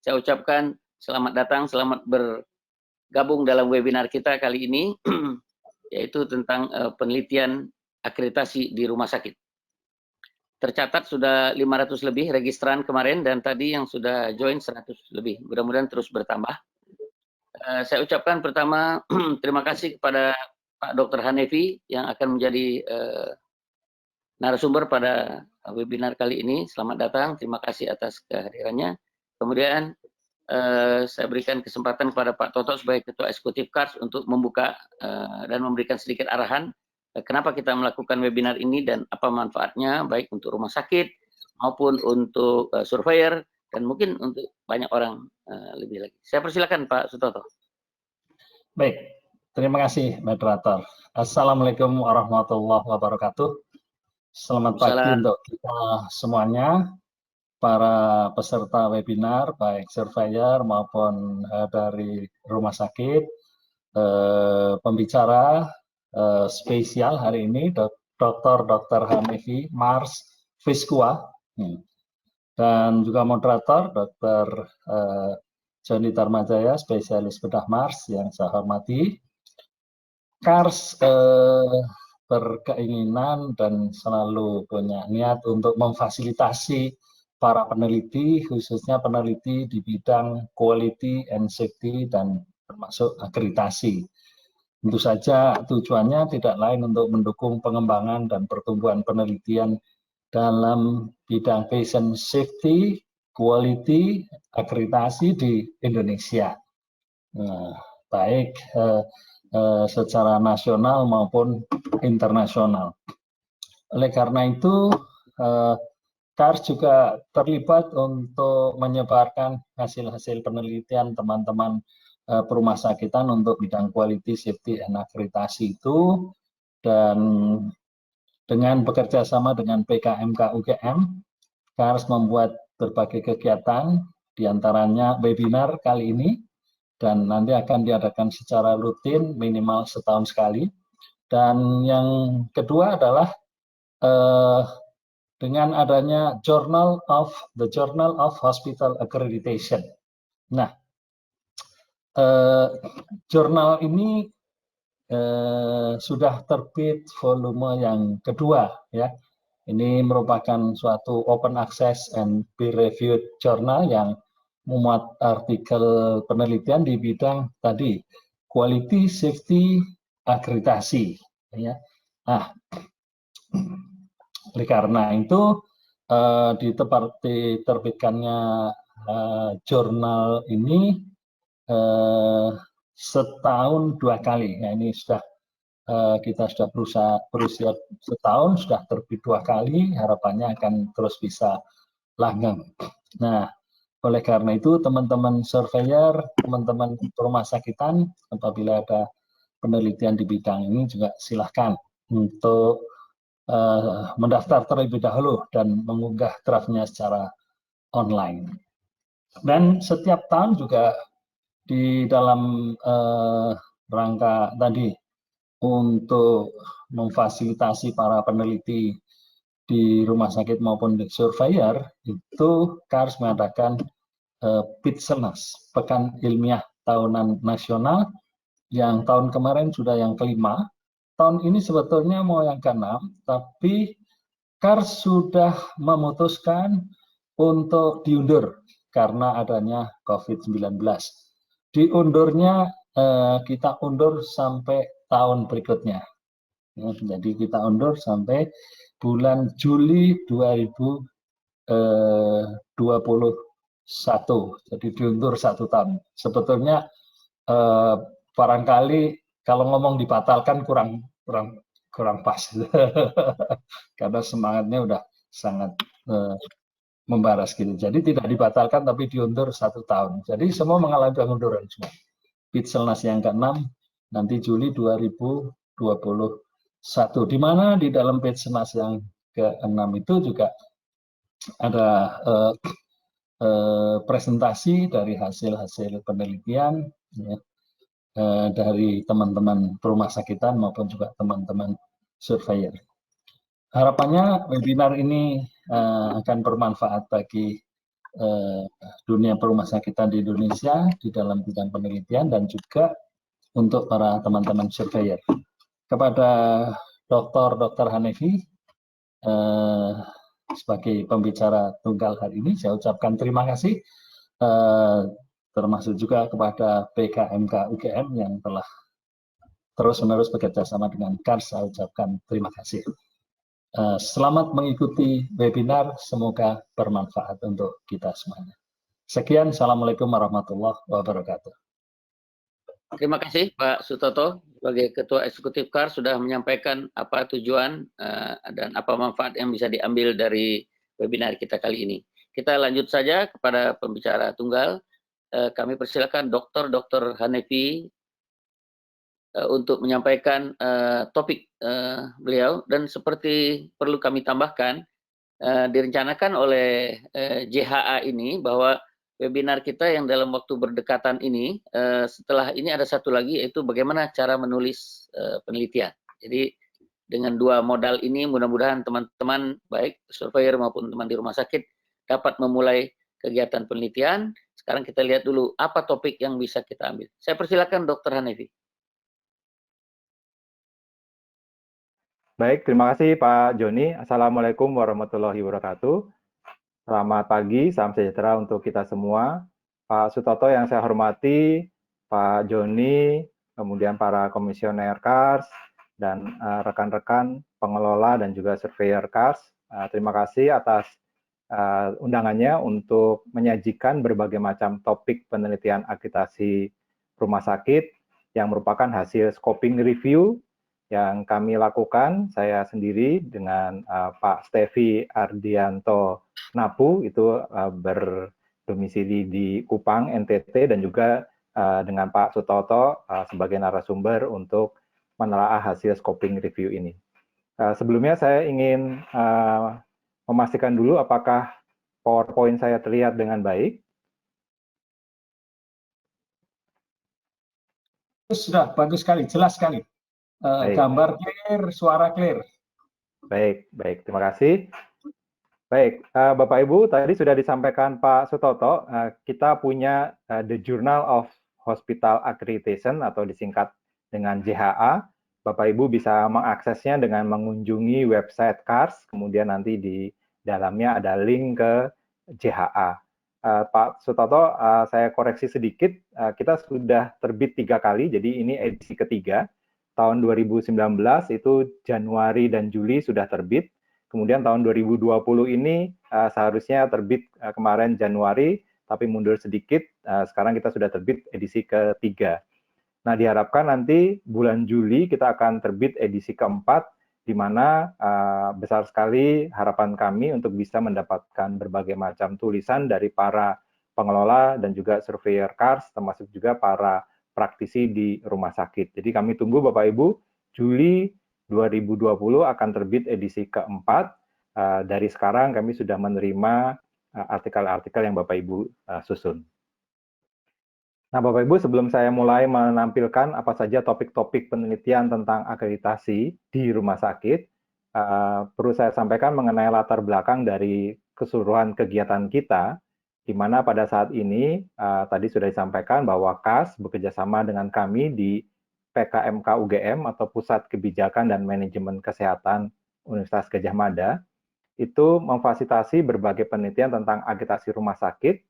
Saya ucapkan selamat datang, selamat bergabung dalam webinar kita kali ini, yaitu tentang penelitian akreditasi di rumah sakit. Tercatat sudah 500 lebih registran kemarin, dan tadi yang sudah join 100 lebih. Mudah-mudahan terus bertambah. Saya ucapkan pertama terima kasih kepada Pak Dr. Hanefi yang akan menjadi narasumber pada webinar kali ini. Selamat datang, terima kasih atas kehadirannya. Kemudian saya berikan kesempatan kepada Pak Toto sebagai Ketua Eksekutif KARS untuk membuka dan memberikan sedikit arahan kenapa kita melakukan webinar ini dan apa manfaatnya baik untuk rumah sakit maupun untuk surveyor dan mungkin untuk banyak orang lebih lagi. Saya persilakan Pak Sutoto. Baik, terima kasih moderator. Assalamualaikum warahmatullahi wabarakatuh. Selamat pagi untuk kita semuanya, para peserta webinar, baik surveyor maupun dari rumah sakit. Pembicara spesial hari ini, Dr. Hanefi Mars Fiskua, dan juga moderator Dr. Joni Tarmajaya, spesialis bedah Mars yang saya hormati. KARS berkeinginan dan selalu punya niat untuk memfasilitasi para peneliti, khususnya peneliti di bidang quality and safety dan termasuk akreditasi. Tentu saja tujuannya tidak lain untuk mendukung pengembangan dan pertumbuhan penelitian dalam bidang patient safety, quality, akreditasi di Indonesia. Baik secara nasional maupun internasional. Oleh karena itu, KARS juga terlibat untuk menyebarkan hasil-hasil penelitian teman-teman perumah sakitan untuk bidang quality, safety, and akreditasi itu, dan dengan bekerja sama dengan PKMK UGM, KARS membuat berbagai kegiatan, diantaranya webinar kali ini, dan nanti akan diadakan secara rutin minimal setahun sekali. Dan yang kedua adalah dengan adanya Journal of Hospital Accreditation. Nah, jurnal ini sudah terbit volume yang kedua, ya. Ini merupakan suatu open access and peer reviewed journal yang memuat artikel penelitian di bidang tadi quality, safety, akreditasi, ya. Nah, oleh karena itu diterbitkannya jurnal ini setahun 2 kali. Nah, ini sudah kita sudah berusia setahun, sudah terbit 2 kali, harapannya akan terus bisa langgeng. Nah, oleh karena itu teman-teman surveyor, teman-teman rumah sakitan, apabila ada penelitian di bidang ini juga silahkan untuk mendaftar terlebih dahulu dan mengunggah draftnya secara online. Dan setiap tahun juga di dalam rangka tadi untuk memfasilitasi para peneliti di rumah sakit maupun di surveyor, itu KARS mengadakan PITSELNAS, Pekan Ilmiah Tahunan Nasional, yang tahun kemarin sudah yang ke-5. Tahun ini sebetulnya mau yang ke-6, tapi KARS sudah memutuskan untuk diundur karena adanya COVID-19. Diundurnya kita undur sampai tahun berikutnya. Ya, jadi kita undur sampai bulan Juli 2021. Jadi diundur 1 tahun. Sebetulnya barangkali kalau ngomong dibatalkan kurang pas. Karena semangatnya udah sangat membara gitu. Jadi tidak dibatalkan tapi diundur 1 tahun. Jadi semua mengalami pengunduran semua. PITSELNAS yang ke-6 nanti Juli 2021. Di mana di dalam PITSELNAS yang ke-6 itu juga ada presentasi dari hasil-hasil penelitian, ya, dari teman-teman perumah sakitan maupun juga teman-teman surveyor. Harapannya webinar ini akan bermanfaat bagi dunia perumasakitan di Indonesia di dalam bidang penelitian dan juga untuk para teman-teman surveyor. Kepada Dr. Hanefi sebagai pembicara tunggal hari ini, saya ucapkan terima kasih, termasuk juga kepada PKMK UGM yang telah terus-menerus bekerja sama dengan KARS. Saya ucapkan terima kasih. Selamat mengikuti webinar, semoga bermanfaat untuk kita semuanya. Sekian, Assalamualaikum warahmatullahi wabarakatuh. Terima kasih Pak Sutoto sebagai Ketua Eksekutif KARS sudah menyampaikan apa tujuan dan apa manfaat yang bisa diambil dari webinar kita kali ini. Kita lanjut saja kepada pembicara tunggal. Kami persilakan Dr. Hanefi untuk menyampaikan topik beliau, dan seperti perlu kami tambahkan, direncanakan oleh JHA ini bahwa webinar kita yang dalam waktu berdekatan ini, setelah ini ada satu lagi, yaitu bagaimana cara menulis penelitian. Jadi dengan dua modal ini mudah-mudahan teman-teman baik surveyor maupun teman di rumah sakit dapat memulai kegiatan penelitian. Sekarang kita lihat dulu apa topik yang bisa kita ambil. Saya persilakan Dr. Hanefi. Baik, terima kasih Pak Joni. Assalamualaikum warahmatullahi wabarakatuh. Selamat pagi, salam sejahtera untuk kita semua. Pak Sutoto yang saya hormati, Pak Joni, kemudian para komisioner KARS, dan rekan-rekan pengelola dan juga surveyor KARS. Terima kasih atas undangannya untuk menyajikan berbagai macam topik penelitian akreditasi rumah sakit yang merupakan hasil scoping review yang kami lakukan, saya sendiri dengan Pak Stevi Ardianto Napu, itu berdomisili di Kupang, NTT, dan juga dengan Pak Sutoto sebagai narasumber untuk menelaah hasil scoping review ini. Sebelumnya saya ingin memastikan dulu apakah PowerPoint saya terlihat dengan baik. Sudah, bagus sekali, jelas sekali. Gambar clear, suara clear. Baik, terima kasih. Baik, Bapak Ibu, tadi sudah disampaikan Pak Sutoto, kita punya The Journal of Hospital Accreditation atau disingkat dengan JHA. Bapak Ibu bisa mengaksesnya dengan mengunjungi website KARS, kemudian nanti di dalamnya ada link ke JHA. Pak Sutoto, saya koreksi sedikit, kita sudah terbit 3 kali, jadi ini edisi ketiga. Tahun 2019 itu Januari dan Juli sudah terbit. Kemudian tahun 2020 ini seharusnya terbit kemarin Januari, tapi mundur sedikit. Sekarang kita sudah terbit edisi ketiga. Nah, diharapkan nanti bulan Juli kita akan terbit edisi keempat, di mana besar sekali harapan kami untuk bisa mendapatkan berbagai macam tulisan dari para pengelola dan juga surveyor KARS, termasuk juga para praktisi di rumah sakit. Jadi kami tunggu Bapak Ibu, Juli 2020 akan terbit edisi keempat. Dari sekarang kami sudah menerima artikel-artikel yang Bapak Ibu susun. Nah, Bapak Ibu, sebelum saya mulai menampilkan apa saja topik-topik penelitian tentang akreditasi di rumah sakit, perlu saya sampaikan mengenai latar belakang dari keseluruhan kegiatan kita, di mana pada saat ini tadi sudah disampaikan bahwa KAS bekerjasama dengan kami di PKMK UGM atau Pusat Kebijakan dan Manajemen Kesehatan Universitas Gadjah Mada, itu memfasilitasi berbagai penelitian tentang akreditasi rumah sakit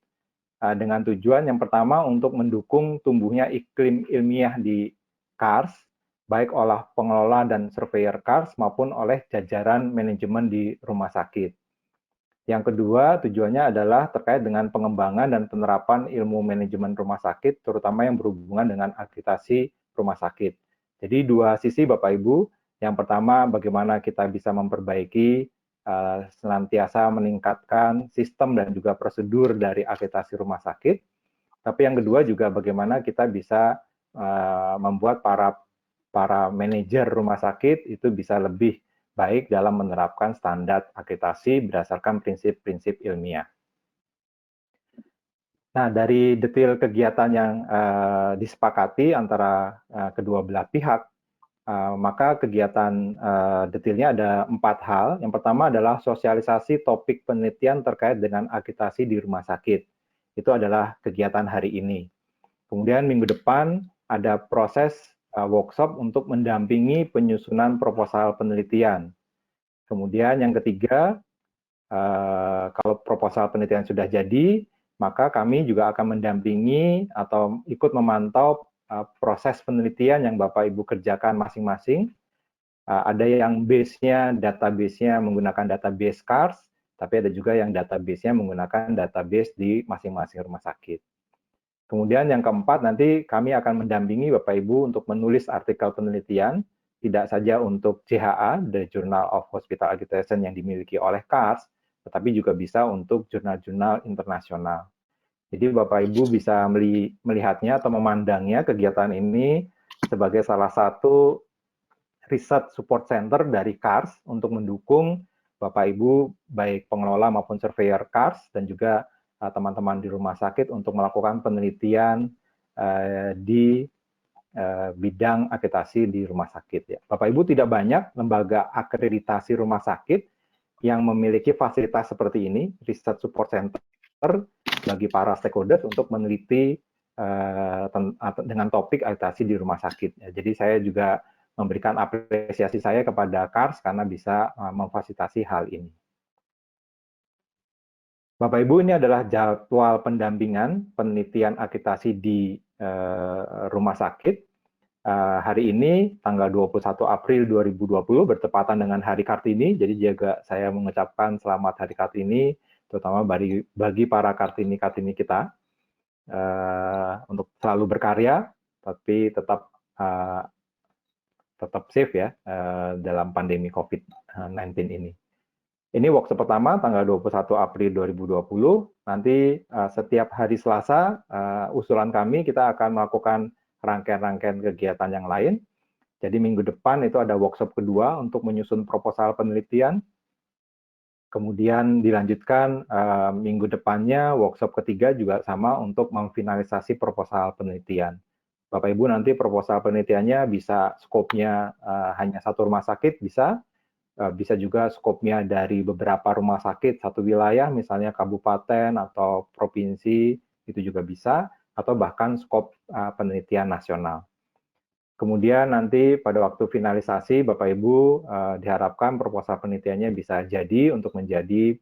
dengan tujuan yang pertama untuk mendukung tumbuhnya iklim ilmiah di KARS, baik oleh pengelola dan surveyor KARS maupun oleh jajaran manajemen di rumah sakit. Yang kedua, tujuannya adalah terkait dengan pengembangan dan penerapan ilmu manajemen rumah sakit, terutama yang berhubungan dengan akreditasi rumah sakit. Jadi dua sisi Bapak Ibu, yang pertama bagaimana kita bisa memperbaiki, senantiasa meningkatkan sistem dan juga prosedur dari akreditasi rumah sakit, tapi yang kedua juga bagaimana kita bisa membuat para manajer rumah sakit itu bisa lebih baik dalam menerapkan standar akreditasi berdasarkan prinsip-prinsip ilmiah. Nah, dari detail kegiatan yang disepakati antara kedua belah pihak, maka kegiatan detailnya ada 4 hal. Yang pertama adalah sosialisasi topik penelitian terkait dengan agitasi di rumah sakit. Itu adalah kegiatan hari ini. Kemudian minggu depan ada proses workshop untuk mendampingi penyusunan proposal penelitian. Kemudian yang ketiga, kalau proposal penelitian sudah jadi, maka kami juga akan mendampingi atau ikut memantau proses penelitian yang Bapak Ibu kerjakan masing-masing. Ada yang base-nya, database-nya menggunakan database CARS, tapi ada juga yang database-nya menggunakan database di masing-masing rumah sakit. Kemudian yang keempat, nanti kami akan mendampingi Bapak Ibu untuk menulis artikel penelitian, tidak saja untuk JHA, The Journal of Hospital Accreditation yang dimiliki oleh CARS, tetapi juga bisa untuk jurnal-jurnal internasional. Jadi Bapak Ibu bisa melihatnya atau memandangnya kegiatan ini sebagai salah satu riset support center dari CARS untuk mendukung Bapak Ibu baik pengelola maupun surveyor CARS dan juga teman-teman di rumah sakit untuk melakukan penelitian di bidang akreditasi di rumah sakit. Ya. Bapak Ibu, tidak banyak lembaga akreditasi rumah sakit yang memiliki fasilitas seperti ini, riset support center bagi para stakeholders untuk meneliti dengan topik akreditasi di rumah sakit. Ya, jadi saya juga memberikan apresiasi saya kepada CARS karena bisa memfasilitasi hal ini. Bapak Ibu, ini adalah jadwal pendampingan penelitian akreditasi di rumah sakit. Hari ini tanggal 21 April 2020 bertepatan dengan Hari Kartini, jadi juga saya mengucapkan selamat Hari Kartini, terutama bagi para Kartini-Kartini kita, untuk selalu berkarya, tapi tetap safe ya dalam pandemi COVID-19 ini. Ini workshop pertama tanggal 21 April 2020. Nanti setiap hari Selasa, usulan kami kita akan melakukan rangkaian-rangkaian kegiatan yang lain. Jadi minggu depan itu ada workshop kedua untuk menyusun proposal penelitian. Kemudian dilanjutkan minggu depannya workshop ketiga juga sama untuk memfinalisasi proposal penelitian. Bapak Ibu, nanti proposal penelitiannya bisa skopnya hanya satu rumah sakit, bisa juga skopnya dari beberapa rumah sakit satu wilayah, misalnya kabupaten atau provinsi, itu juga bisa, atau bahkan skop penelitian nasional. Kemudian nanti pada waktu finalisasi, Bapak Ibu diharapkan proposal penelitiannya bisa jadi untuk menjadi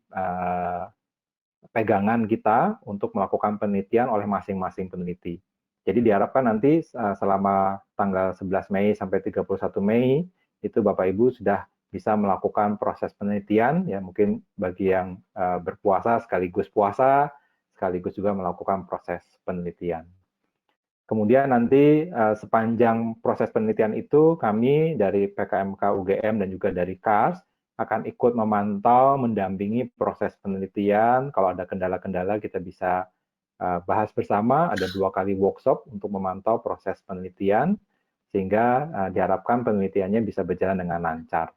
pegangan kita untuk melakukan penelitian oleh masing-masing peneliti. Jadi diharapkan nanti selama tanggal 11 Mei sampai 31 Mei, itu Bapak Ibu sudah bisa melakukan proses penelitian, ya mungkin bagi yang berpuasa sekaligus puasa, sekaligus juga melakukan proses penelitian. Kemudian nanti sepanjang proses penelitian itu kami dari PKMK UGM dan juga dari CARS akan ikut memantau, mendampingi proses penelitian. Kalau ada kendala-kendala kita bisa bahas bersama, ada 2 kali workshop untuk memantau proses penelitian, sehingga diharapkan penelitiannya bisa berjalan dengan lancar.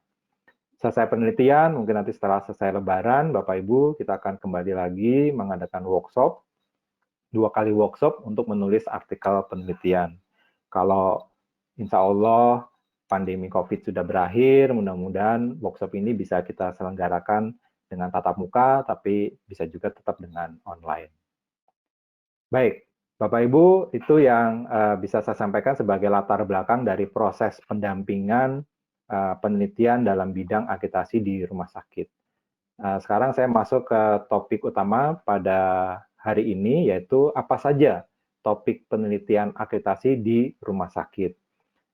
Selesai penelitian, mungkin nanti setelah selesai Lebaran, Bapak Ibu, kita akan kembali lagi mengadakan workshop, 2 kali workshop untuk menulis artikel penelitian. Kalau insya Allah pandemi COVID sudah berakhir, mudah-mudahan workshop ini bisa kita selenggarakan dengan tatap muka, tapi bisa juga tetap dengan online. Baik, Bapak Ibu, itu yang bisa saya sampaikan sebagai latar belakang dari proses pendampingan penelitian dalam bidang akreditasi di rumah sakit. Sekarang saya masuk ke topik utama pada hari ini, yaitu apa saja topik penelitian akreditasi di rumah sakit.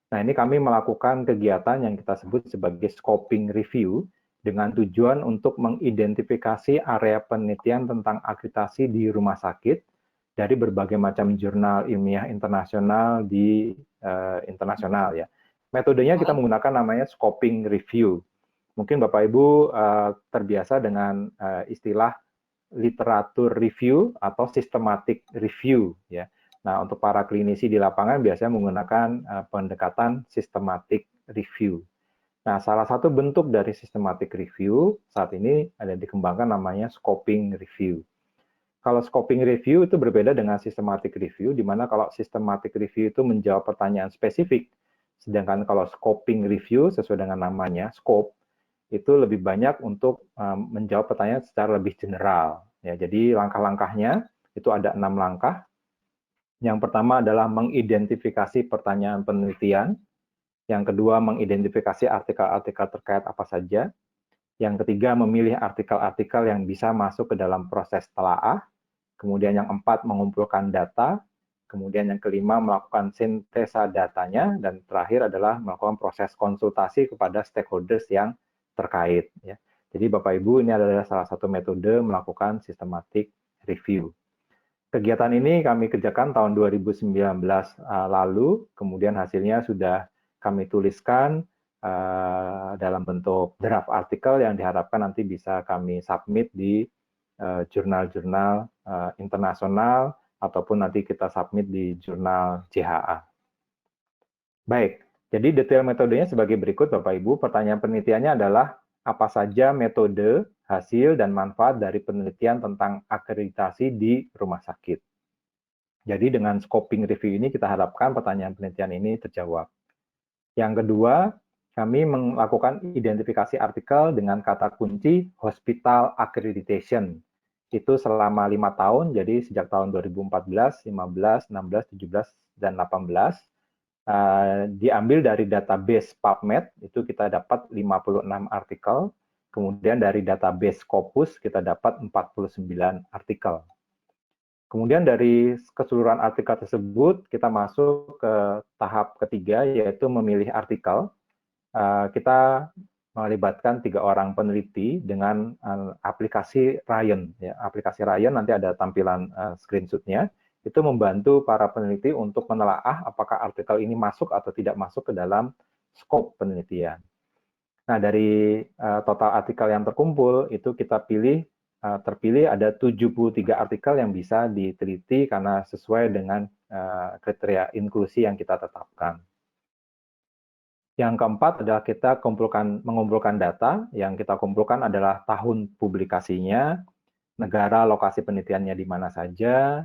Nah, ini kami melakukan kegiatan yang kita sebut sebagai scoping review dengan tujuan untuk mengidentifikasi area penelitian tentang akreditasi di rumah sakit dari berbagai macam jurnal ilmiah internasional di internasional ya. Metodenya kita menggunakan namanya scoping review. Mungkin Bapak Ibu terbiasa dengan istilah literatur review atau systematic review ya. Nah, untuk para klinisi di lapangan biasanya menggunakan pendekatan systematic review. Nah, salah satu bentuk dari systematic review saat ini ada dikembangkan namanya scoping review. Kalau scoping review itu berbeda dengan systematic review, di mana kalau systematic review itu menjawab pertanyaan spesifik Sedangkan kalau scoping review sesuai dengan namanya, scope, itu lebih banyak untuk menjawab pertanyaan secara lebih general. Ya, jadi langkah-langkahnya itu ada 6 langkah. Yang pertama adalah mengidentifikasi pertanyaan penelitian. Yang kedua, mengidentifikasi artikel-artikel terkait apa saja. Yang ketiga, memilih artikel-artikel yang bisa masuk ke dalam proses telaah. Kemudian yang keempat, mengumpulkan data. Kemudian yang kelima, melakukan sintesa datanya. Dan terakhir adalah melakukan proses konsultasi kepada stakeholders yang terkait. Ya. Jadi Bapak Ibu, ini adalah salah satu metode melakukan systematic review. Kegiatan ini kami kerjakan tahun 2019 lalu, kemudian hasilnya sudah kami tuliskan dalam bentuk draft artikel yang diharapkan nanti bisa kami submit di jurnal-jurnal internasional ataupun nanti kita submit di jurnal JHA. Baik, jadi detail metodenya sebagai berikut Bapak Ibu. Pertanyaan penelitiannya adalah apa saja metode, hasil, dan manfaat dari penelitian tentang akreditasi di rumah sakit. Jadi dengan scoping review ini kita harapkan pertanyaan penelitian ini terjawab. Yang kedua, kami melakukan identifikasi artikel dengan kata kunci hospital accreditation. Itu selama 5 tahun, jadi sejak tahun 2014, 15, 16, 17, dan 18. Diambil dari database PubMed, itu kita dapat 56 artikel. Kemudian dari database Scopus, kita dapat 49 artikel. Kemudian dari keseluruhan artikel tersebut, kita masuk ke tahap ketiga, yaitu memilih artikel. Kita melibatkan 3 orang peneliti dengan aplikasi Ryan. Ya, aplikasi Ryan nanti ada tampilan screenshot-nya. Itu membantu para peneliti untuk menelaah apakah artikel ini masuk atau tidak masuk ke dalam scope penelitian. Nah, dari total artikel yang terkumpul, itu kita terpilih ada 73 artikel yang bisa diteliti karena sesuai dengan kriteria inklusi yang kita tetapkan. Yang keempat adalah kita mengumpulkan data. Yang kita kumpulkan adalah tahun publikasinya, negara lokasi penelitiannya di mana saja,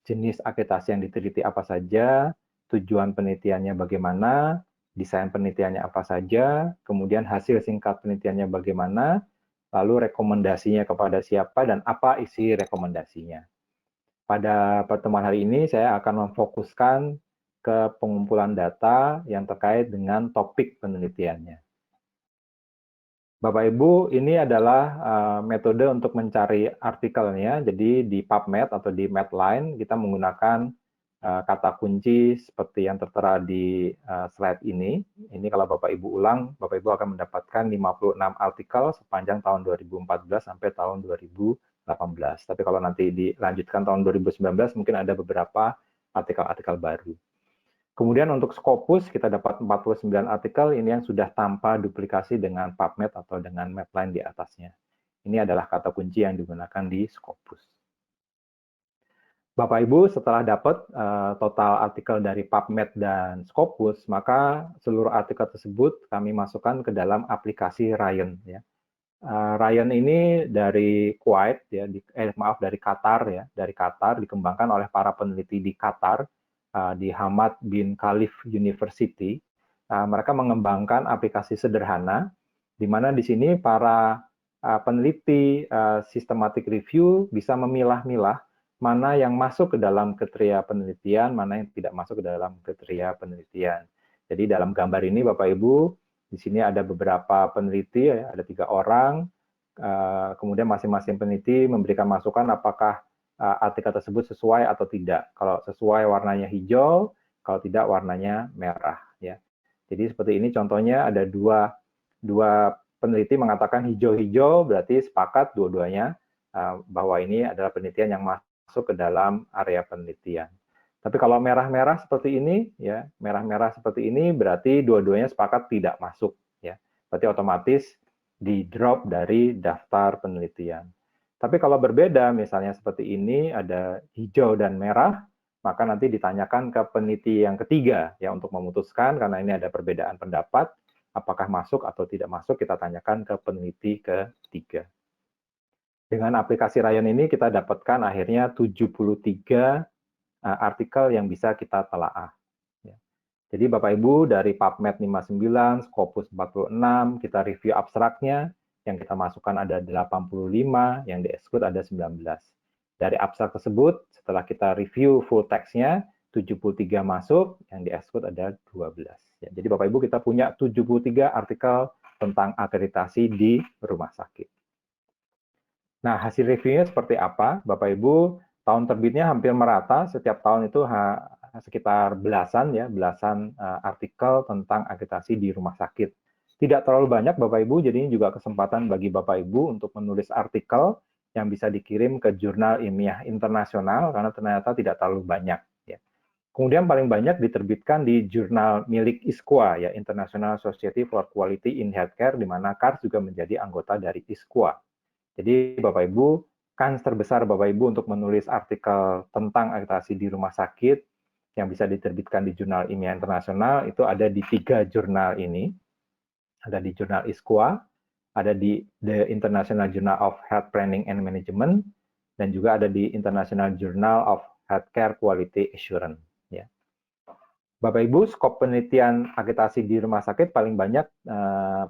jenis akreditasi yang diteliti apa saja, tujuan penelitiannya bagaimana, desain penelitiannya apa saja, kemudian hasil singkat penelitiannya bagaimana, lalu rekomendasinya kepada siapa, dan apa isi rekomendasinya. Pada pertemuan hari ini saya akan memfokuskan ke pengumpulan data yang terkait dengan topik penelitiannya. Bapak Ibu, ini adalah metode untuk mencari artikelnya. Jadi di PubMed atau di Medline kita menggunakan kata kunci seperti yang tertera di slide ini. Ini kalau Bapak Ibu ulang, Bapak Ibu akan mendapatkan 56 artikel sepanjang tahun 2014 sampai tahun 2018. Tapi kalau nanti dilanjutkan tahun 2019 mungkin ada beberapa artikel-artikel baru. Kemudian untuk Scopus kita dapat 49 artikel ini yang sudah tanpa duplikasi dengan PubMed atau dengan Medline di atasnya. Ini adalah kata kunci yang digunakan di Scopus. Bapak Ibu, setelah dapat total artikel dari PubMed dan Scopus, maka seluruh artikel tersebut kami masukkan ke dalam aplikasi Ryan. Ya. Ryan ini dari Kuwait, ya, dari Qatar, ya, dari Qatar dikembangkan oleh para peneliti di Qatar. Di Hamad bin Khalif University, mereka mengembangkan aplikasi sederhana, di mana di sini para peneliti systematic review bisa memilah-milah mana yang masuk ke dalam kriteria penelitian, mana yang tidak masuk ke dalam kriteria penelitian. Jadi dalam gambar ini Bapak Ibu, di sini ada beberapa peneliti, ada 3 orang, kemudian masing-masing peneliti memberikan masukan apakah artikel tersebut sesuai atau tidak. Kalau sesuai warnanya hijau, kalau tidak warnanya merah. Ya. Jadi seperti ini contohnya ada dua peneliti mengatakan hijau-hijau, berarti sepakat dua-duanya bahwa ini adalah penelitian yang masuk ke dalam area penelitian. Tapi kalau merah-merah seperti ini, ya merah-merah seperti ini berarti dua-duanya sepakat tidak masuk. Ya. Berarti otomatis di drop dari daftar penelitian. Tapi kalau berbeda, misalnya seperti ini, ada hijau dan merah, maka nanti ditanyakan ke peneliti yang ketiga, ya untuk memutuskan, karena ini ada perbedaan pendapat, apakah masuk atau tidak masuk, kita tanyakan ke peneliti ketiga. Dengan aplikasi Ryan ini, kita dapatkan akhirnya 73 artikel yang bisa kita telaah. Jadi Bapak Ibu dari PubMed 59, Scopus 46, kita review abstraknya, yang kita masukkan ada 85, yang di-exclude ada 19. Dari abstrak tersebut, setelah kita review full text-nya, 73 masuk, yang di-exclude ada 12. Ya, jadi Bapak Ibu kita punya 73 artikel tentang akreditasi di rumah sakit. Nah, hasil reviewnya seperti apa? Bapak Ibu, tahun terbitnya hampir merata, setiap tahun itu sekitar belasan artikel tentang akreditasi di rumah sakit. Tidak terlalu banyak Bapak Ibu, jadi ini juga kesempatan bagi Bapak Ibu untuk menulis artikel yang bisa dikirim ke jurnal ilmiah internasional karena ternyata tidak terlalu banyak. Ya. Kemudian paling banyak diterbitkan di jurnal milik ISQA, ya, International Society for Quality in Healthcare, di mana KARS juga menjadi anggota dari ISQA. Jadi Bapak Ibu, kans terbesar Bapak Ibu untuk menulis artikel tentang akreditasi di rumah sakit yang bisa diterbitkan di jurnal ilmiah internasional itu ada di 3 jurnal ini. Ada di jurnal ISQA, ada di The International Journal of Health Planning and Management, dan juga ada di International Journal of Healthcare Quality Assurance. Ya. Bapak Ibu, skop penelitian akreditasi di rumah sakit paling banyak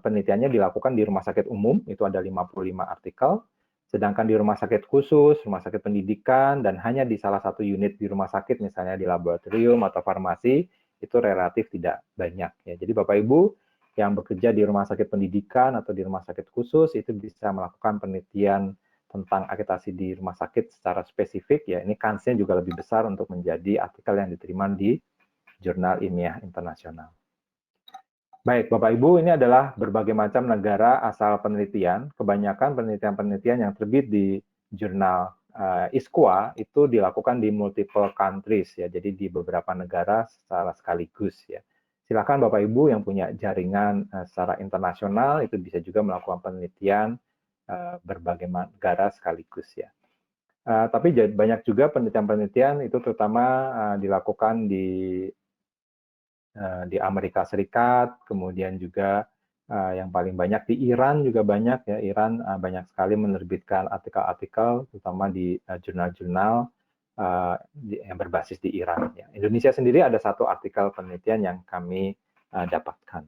penelitiannya dilakukan di rumah sakit umum, itu ada 55 artikel, sedangkan di rumah sakit khusus, rumah sakit pendidikan, dan hanya di salah satu unit di rumah sakit, misalnya di laboratorium atau farmasi, itu relatif tidak banyak. Ya. Jadi Bapak Ibu yang bekerja di rumah sakit pendidikan atau di rumah sakit khusus, itu bisa melakukan penelitian tentang akreditasi di rumah sakit secara spesifik, ya ini kansnya juga lebih besar untuk menjadi artikel yang diterima di jurnal ilmiah internasional. Baik, Bapak Ibu, ini adalah berbagai macam negara asal penelitian. Kebanyakan penelitian-penelitian yang terbit di jurnal ISQA itu dilakukan di multiple countries, ya, jadi di beberapa negara secara sekaligus. Ya. Silakan Bapak Ibu yang punya jaringan secara internasional itu bisa juga melakukan penelitian berbagai negara sekaligus. Ya. Tapi banyak juga penelitian-penelitian itu terutama dilakukan di Amerika Serikat, kemudian juga yang paling banyak di Iran juga banyak, ya, Iran banyak sekali menerbitkan artikel-artikel terutama di jurnal-jurnal yang berbasis di Iran. Ya. Indonesia sendiri ada satu artikel penelitian yang kami dapatkan.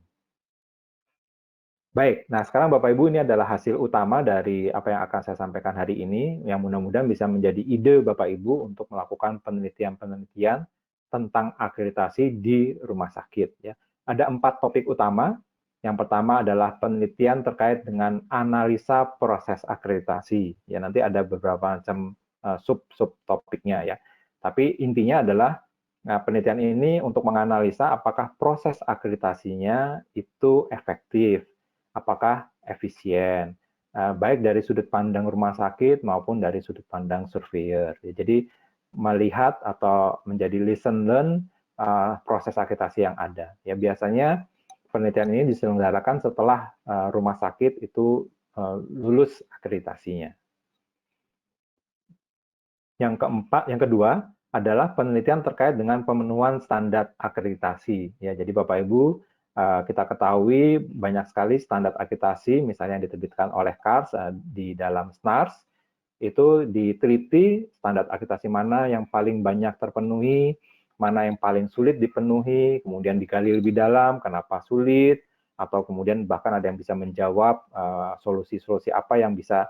Baik, nah sekarang Bapak Ibu ini adalah hasil utama dari apa yang akan saya sampaikan hari ini, yang mudah-mudahan bisa menjadi ide Bapak Ibu untuk melakukan penelitian-penelitian tentang akreditasi di rumah sakit. Ya. Ada 4 topik utama. Yang pertama adalah penelitian terkait dengan analisa proses akreditasi. Ya, nanti ada beberapa macam sub topiknya, ya. Tapi intinya adalah penelitian ini untuk menganalisa apakah proses akreditasinya itu efektif, apakah efisien, baik dari sudut pandang rumah sakit maupun dari sudut pandang surveyor. Jadi melihat atau menjadi listen learn proses akreditasi yang ada. Ya, biasanya penelitian ini diselenggarakan setelah rumah sakit itu lulus akreditasinya. Yang kedua adalah penelitian terkait dengan pemenuhan standar akreditasi. Ya, jadi Bapak Ibu kita ketahui banyak sekali standar akreditasi, misalnya yang diterbitkan oleh KARS di dalam SNARS, itu diteliti standar akreditasi mana yang paling banyak terpenuhi, mana yang paling sulit dipenuhi, kemudian digali lebih dalam, kenapa sulit, atau kemudian bahkan ada yang bisa menjawab solusi-solusi apa yang bisa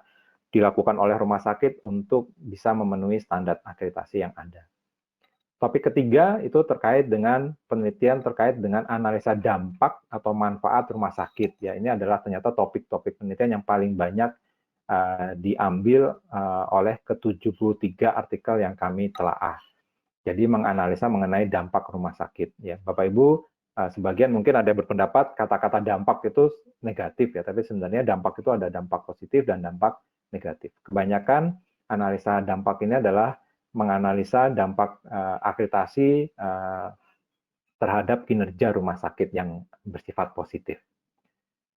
dilakukan oleh rumah sakit untuk bisa memenuhi standar akreditasi yang ada. Topik ketiga itu terkait dengan penelitian terkait dengan analisa dampak atau manfaat rumah sakit. Ya, ini adalah ternyata topik-topik penelitian yang paling banyak diambil oleh ke-73 artikel yang kami telaah. Jadi menganalisa mengenai dampak rumah sakit. Ya, Bapak Ibu, sebagian mungkin ada yang berpendapat kata-kata dampak itu negatif, ya, tapi sebenarnya dampak itu ada dampak positif dan dampak negatif. Kebanyakan analisa dampak ini adalah menganalisa dampak akreditasi terhadap kinerja rumah sakit yang bersifat positif.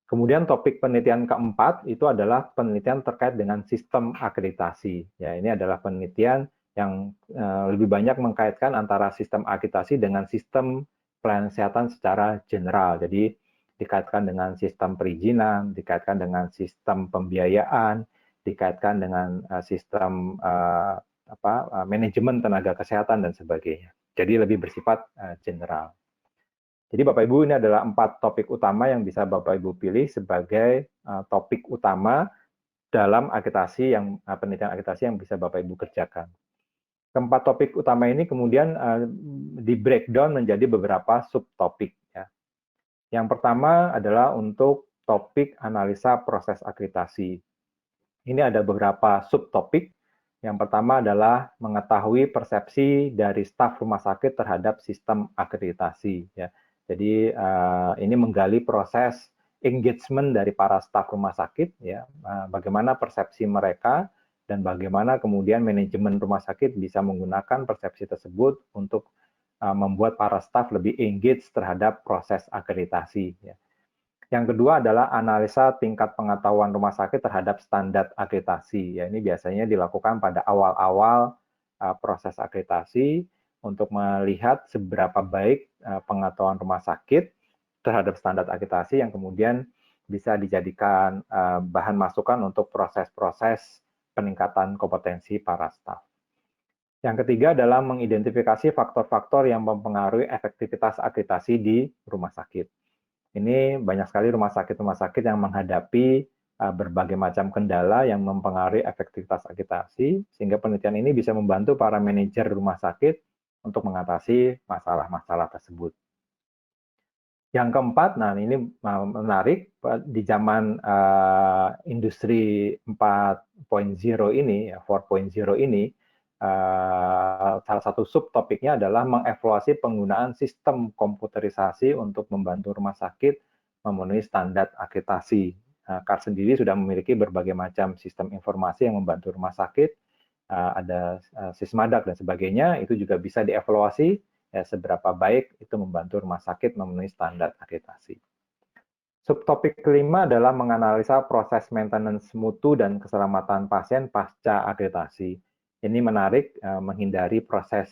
Kemudian topik penelitian keempat itu adalah penelitian terkait dengan sistem akreditasi. Ya, ini adalah penelitian yang lebih banyak mengkaitkan antara sistem akreditasi dengan sistem pelayanan kesehatan secara general. Jadi dikaitkan dengan sistem perizinan, dikaitkan dengan sistem pembiayaan, dikaitkan dengan sistem manajemen tenaga kesehatan dan sebagainya. Jadi lebih bersifat general. Jadi Bapak Ibu, ini adalah 4 topik utama yang bisa Bapak Ibu pilih sebagai topik utama dalam akreditasi penelitian akreditasi yang bisa Bapak Ibu kerjakan. Keempat topik utama ini kemudian di breakdown menjadi beberapa subtopik. Ya. Yang pertama adalah untuk topik analisa proses akreditasi. Ini ada beberapa subtopik. Yang pertama adalah mengetahui persepsi dari staf rumah sakit terhadap sistem akreditasi. Ya. Jadi ini menggali proses engagement dari para staf rumah sakit, ya, bagaimana persepsi mereka dan bagaimana kemudian manajemen rumah sakit bisa menggunakan persepsi tersebut untuk membuat para staf lebih engage terhadap proses akreditasi. Ya. Yang kedua adalah analisa tingkat pengetahuan rumah sakit terhadap standar akreditasi. Ya, ini biasanya dilakukan pada awal-awal proses akreditasi untuk melihat seberapa baik pengetahuan rumah sakit terhadap standar akreditasi yang kemudian bisa dijadikan bahan masukan untuk proses-proses peningkatan kompetensi para staf. Yang ketiga adalah mengidentifikasi faktor-faktor yang mempengaruhi efektivitas akreditasi di rumah sakit. Ini banyak sekali rumah sakit yang menghadapi berbagai macam kendala yang mempengaruhi efektivitas akreditasi, sehingga penelitian ini bisa membantu para manajer rumah sakit untuk mengatasi masalah-masalah tersebut. Yang keempat, nah ini menarik, di zaman industri 4.0 ini, 4.0 ini, salah satu subtopiknya adalah mengevaluasi penggunaan sistem komputerisasi untuk membantu rumah sakit memenuhi standar akreditasi. KAR sendiri sudah memiliki berbagai macam sistem informasi yang membantu rumah sakit, ada Sismadak dan sebagainya, itu juga bisa dievaluasi ya, seberapa baik itu membantu rumah sakit memenuhi standar akreditasi. Subtopik kelima adalah menganalisa proses maintenance mutu dan keselamatan pasien pasca akreditasi. Ini menarik, menghindari proses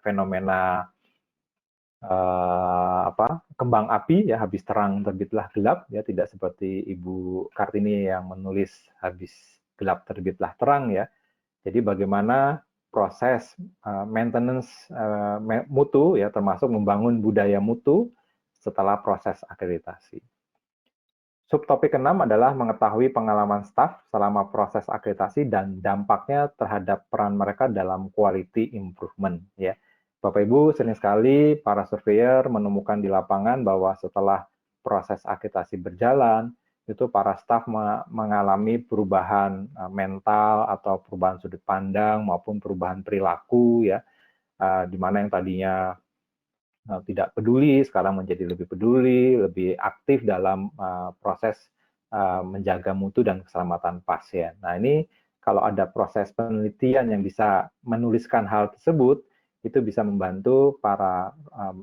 fenomena kembang api, ya, habis terang terbitlah gelap, ya, tidak seperti Ibu Kartini yang menulis habis gelap terbitlah terang, ya. Jadi bagaimana proses maintenance mutu, ya, termasuk membangun budaya mutu setelah proses akreditasi. Subtopik ke-6 adalah mengetahui pengalaman staf selama proses akreditasi dan dampaknya terhadap peran mereka dalam quality improvement. Ya. Bapak Ibu, sering sekali para surveyor menemukan di lapangan bahwa setelah proses akreditasi berjalan, itu para staf mengalami perubahan mental atau perubahan sudut pandang maupun perubahan perilaku, ya, di mana yang tadinya tidak peduli sekarang menjadi lebih peduli, lebih aktif dalam proses menjaga mutu dan keselamatan pasien. Nah, ini kalau ada proses penelitian yang bisa menuliskan hal tersebut, itu bisa membantu para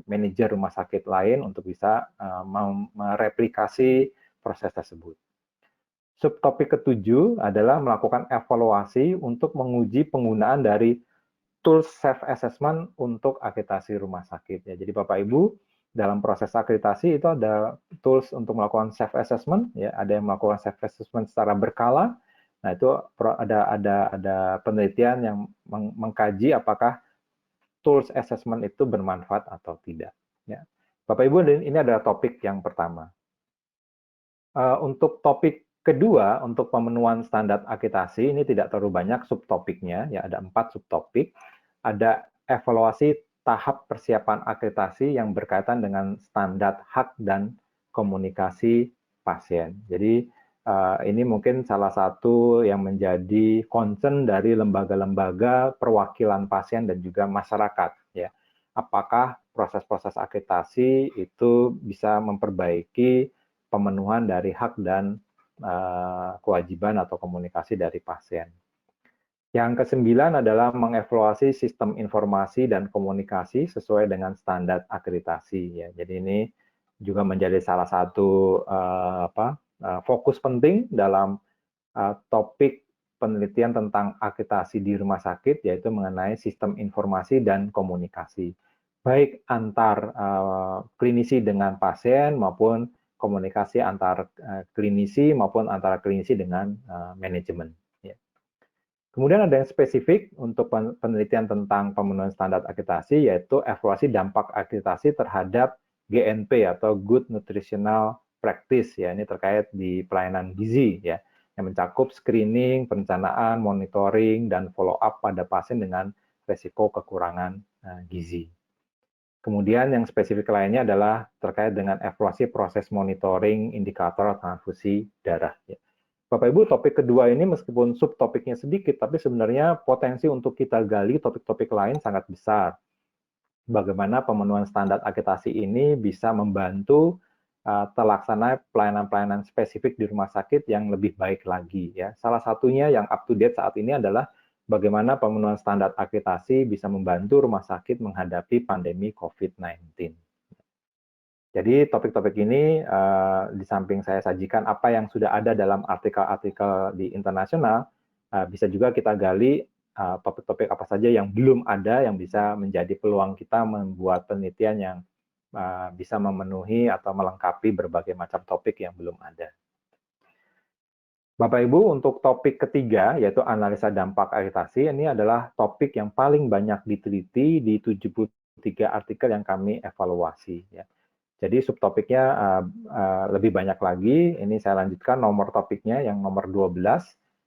manajer rumah sakit lain untuk bisa mereplikasi proses tersebut. Subtopik ke-7 adalah melakukan evaluasi untuk menguji penggunaan dari tools self-assessment untuk akreditasi rumah sakit. Ya, jadi Bapak Ibu, dalam proses akreditasi itu ada tools untuk melakukan self-assessment, ya, ada yang melakukan self-assessment secara berkala. Nah, itu ada penelitian yang mengkaji apakah tools assessment itu bermanfaat atau tidak. Ya. Bapak Ibu, ini adalah topik yang pertama. Untuk topik kedua, untuk pemenuhan standar akreditasi, ini tidak terlalu banyak subtopiknya, ya, ada 4 subtopik. Ada evaluasi tahap persiapan akreditasi yang berkaitan dengan standar hak dan komunikasi pasien. Jadi ini mungkin salah satu yang menjadi concern dari lembaga-lembaga perwakilan pasien dan juga masyarakat. Ya, apakah proses-proses akreditasi itu bisa memperbaiki pemenuhan dari hak dan kewajiban atau komunikasi dari pasien. Yang ke-9 adalah mengevaluasi sistem informasi dan komunikasi sesuai dengan standar akreditasi. Ya, jadi ini juga menjadi salah satu fokus penting dalam topik penelitian tentang akreditasi di rumah sakit, yaitu mengenai sistem informasi dan komunikasi, baik antar klinisi dengan pasien maupun komunikasi antar klinisi maupun antara klinisi dengan manajemen. Kemudian ada yang spesifik untuk penelitian tentang pemenuhan standar akreditasi, yaitu evaluasi dampak akreditasi terhadap GNP atau Good Nutritional Practice ya, ini terkait di pelayanan gizi ya, yang mencakup screening, perencanaan, monitoring, dan follow up pada pasien dengan resiko kekurangan gizi. Kemudian yang spesifik lainnya adalah terkait dengan evaluasi proses monitoring indikator transfusi darah. Bapak Ibu, topik kedua ini meskipun subtopiknya sedikit, tapi sebenarnya potensi untuk kita gali topik-topik lain sangat besar. Bagaimana pemenuhan standar akreditasi ini bisa membantu terlaksana pelayanan-pelayanan spesifik di rumah sakit yang lebih baik lagi. Ya. Salah satunya yang up to date saat ini adalah bagaimana pemenuhan standar akreditasi bisa membantu rumah sakit menghadapi pandemi COVID-19. Jadi topik-topik ini di samping saya sajikan apa yang sudah ada dalam artikel-artikel di internasional, bisa juga kita gali topik-topik apa saja yang belum ada yang bisa menjadi peluang kita membuat penelitian yang bisa memenuhi atau melengkapi berbagai macam topik yang belum ada. Bapak Ibu, untuk topik ketiga, yaitu analisa dampak akreditasi, ini adalah topik yang paling banyak diteliti di 73 artikel yang kami evaluasi. Ya. Jadi subtopiknya lebih banyak lagi. Ini saya lanjutkan nomor topiknya yang nomor 12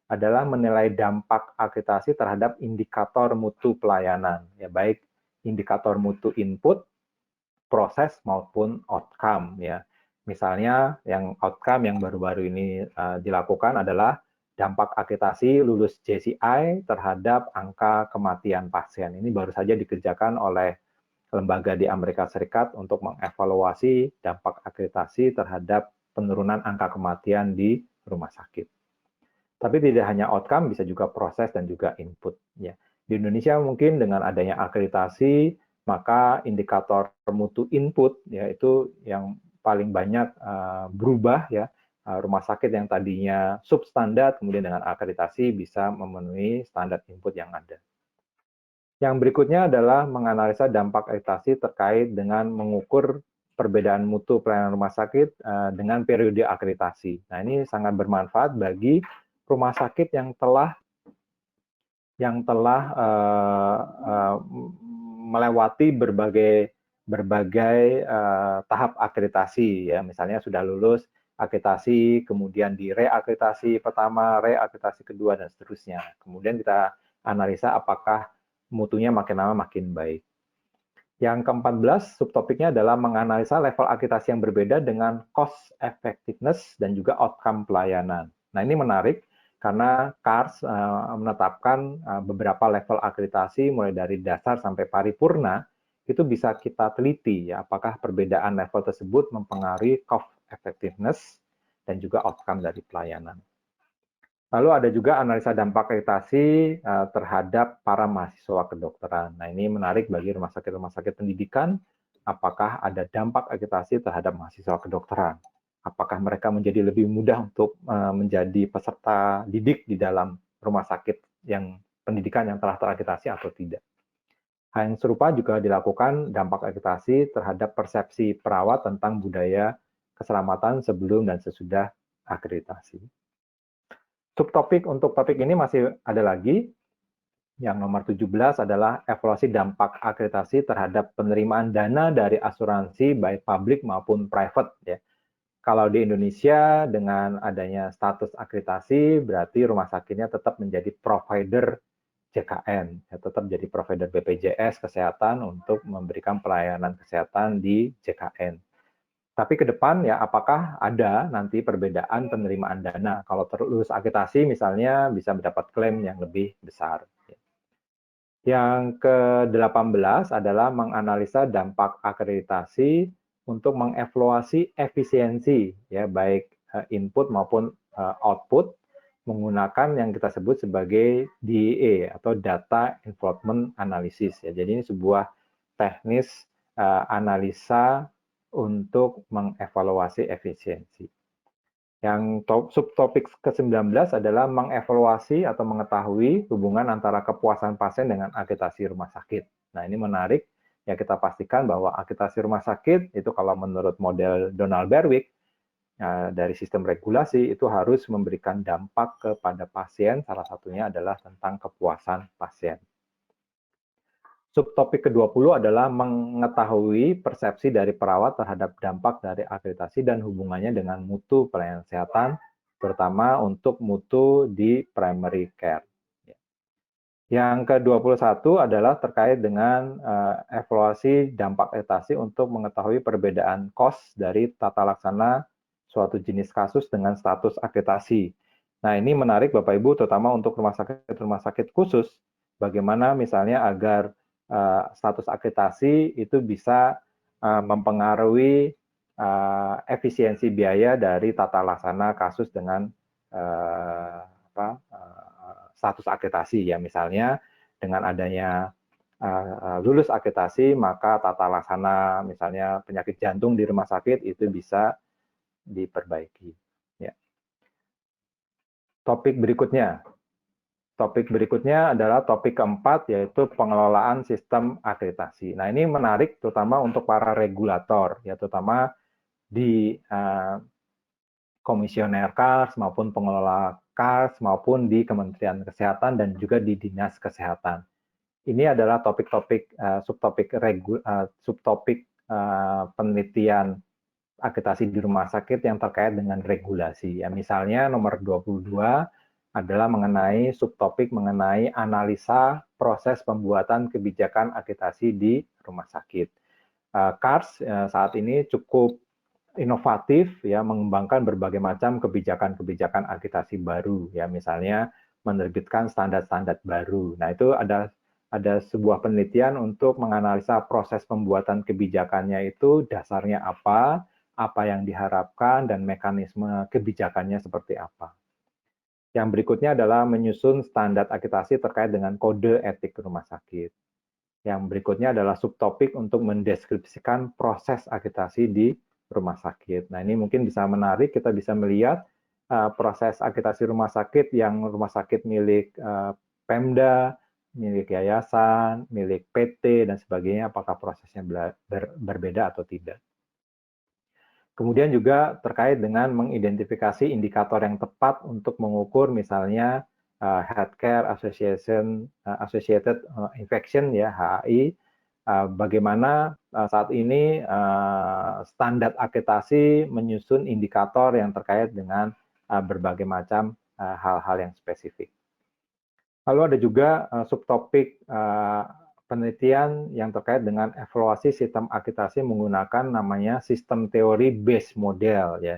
adalah menilai dampak akreditasi terhadap indikator mutu pelayanan, ya baik indikator mutu input, proses maupun outcome ya. Misalnya yang outcome yang baru-baru ini dilakukan adalah dampak akreditasi lulus JCI terhadap angka kematian pasien. Ini baru saja dikerjakan oleh lembaga di Amerika Serikat untuk mengevaluasi dampak akreditasi terhadap penurunan angka kematian di rumah sakit. Tapi tidak hanya outcome, bisa juga proses dan juga input. Ya. Di Indonesia mungkin dengan adanya akreditasi, maka indikator mutu input yaitu yang paling banyak berubah ya. Rumah sakit yang tadinya substandar kemudian dengan akreditasi bisa memenuhi standar input yang ada. Yang berikutnya adalah menganalisa dampak akreditasi terkait dengan mengukur perbedaan mutu pelayanan rumah sakit dengan periode akreditasi. Nah, ini sangat bermanfaat bagi rumah sakit yang telah melewati berbagai tahap akreditasi ya. Misalnya sudah lulus akreditasi, kemudian di reakreditasi pertama, reakreditasi kedua dan seterusnya. Kemudian kita analisa apakah mutunya makin lama makin baik. Yang ke-14 subtopiknya adalah menganalisa level akreditasi yang berbeda dengan cost effectiveness dan juga outcome pelayanan. Nah, ini menarik karena CARS menetapkan beberapa level akreditasi mulai dari dasar sampai paripurna, itu bisa kita teliti ya apakah perbedaan level tersebut mempengaruhi cost effectiveness dan juga outcome dari pelayanan. Lalu ada juga analisa dampak akreditasi terhadap para mahasiswa kedokteran. Nah, ini menarik bagi rumah sakit pendidikan, apakah ada dampak akreditasi terhadap mahasiswa kedokteran. Apakah mereka menjadi lebih mudah untuk menjadi peserta didik di dalam rumah sakit yang pendidikan yang telah terakreditasi atau tidak. Hal yang serupa juga dilakukan dampak akreditasi terhadap persepsi perawat tentang budaya keselamatan sebelum dan sesudah akreditasi. Subtopik untuk topik ini masih ada lagi. Yang nomor 17 adalah evaluasi dampak akreditasi terhadap penerimaan dana dari asuransi baik publik maupun private. Ya. Kalau di Indonesia dengan adanya status akreditasi berarti rumah sakitnya tetap menjadi provider JKN, ya, tetap jadi provider BPJS kesehatan untuk memberikan pelayanan kesehatan di JKN. Tapi ke depan ya apakah ada nanti perbedaan penerimaan dana? Kalau terlulus akreditasi misalnya bisa mendapat klaim yang lebih besar. Yang ke-18 adalah menganalisa dampak akreditasi untuk mengevaluasi efisiensi ya baik input maupun output menggunakan yang kita sebut sebagai DEA atau Data Involvement Analysis ya. Jadi ini sebuah teknis analisa untuk mengevaluasi efisiensi. Yang subtopik ke-19 adalah mengevaluasi atau mengetahui hubungan antara kepuasan pasien dengan akreditasi rumah sakit. Nah, ini menarik. Ya, kita pastikan bahwa akreditasi rumah sakit itu kalau menurut model Donald Berwick dari sistem regulasi itu harus memberikan dampak kepada pasien. Salah satunya adalah tentang kepuasan pasien. Subtopik ke-20 adalah mengetahui persepsi dari perawat terhadap dampak dari akreditasi dan hubungannya dengan mutu pelayanan kesehatan, terutama untuk mutu di primary care. Yang ke-21 adalah terkait dengan evaluasi dampak akreditasi untuk mengetahui perbedaan cost dari tata laksana suatu jenis kasus dengan status akreditasi. Nah, ini menarik Bapak Ibu, terutama untuk rumah sakit khusus, bagaimana misalnya agar status akreditasi itu bisa mempengaruhi efisiensi biaya dari tata laksana kasus dengan status akreditasi, ya, misalnya dengan adanya lulus akreditasi, maka tata laksana misalnya penyakit jantung di rumah sakit itu bisa diperbaiki. Ya. Topik berikutnya adalah topik keempat, yaitu pengelolaan sistem akreditasi. Nah, ini menarik terutama untuk para regulator, ya, terutama di komisioner KARS maupun pengelola KARS maupun di Kementerian Kesehatan dan juga di Dinas Kesehatan. Ini adalah subtopik penelitian akreditasi di rumah sakit yang terkait dengan regulasi. Ya, misalnya nomor 22 adalah mengenai subtopik mengenai analisa proses pembuatan kebijakan akreditasi di rumah sakit. KARS saat ini cukup inovatif, ya, mengembangkan berbagai macam kebijakan-kebijakan akreditasi baru, ya, misalnya menerbitkan standar-standar baru. Nah, itu ada sebuah penelitian untuk menganalisa proses pembuatan kebijakannya itu dasarnya apa yang diharapkan, dan mekanisme kebijakannya seperti apa. Yang berikutnya adalah menyusun standar akreditasi terkait dengan kode etik rumah sakit. Yang berikutnya adalah subtopik untuk mendeskripsikan proses akreditasi di rumah sakit. Nah, ini mungkin bisa menarik, kita bisa melihat proses akreditasi rumah sakit yang rumah sakit milik Pemda, milik yayasan, milik PT, dan sebagainya, apakah prosesnya berbeda atau tidak. Kemudian juga terkait dengan mengidentifikasi indikator yang tepat untuk mengukur misalnya Healthcare Associated Infection, ya, HAI, bagaimana saat ini standar akreditasi menyusun indikator yang terkait dengan berbagai macam hal-hal yang spesifik. Lalu ada juga subtopik penelitian yang terkait dengan evaluasi sistem akreditasi menggunakan namanya sistem teori base model, ya.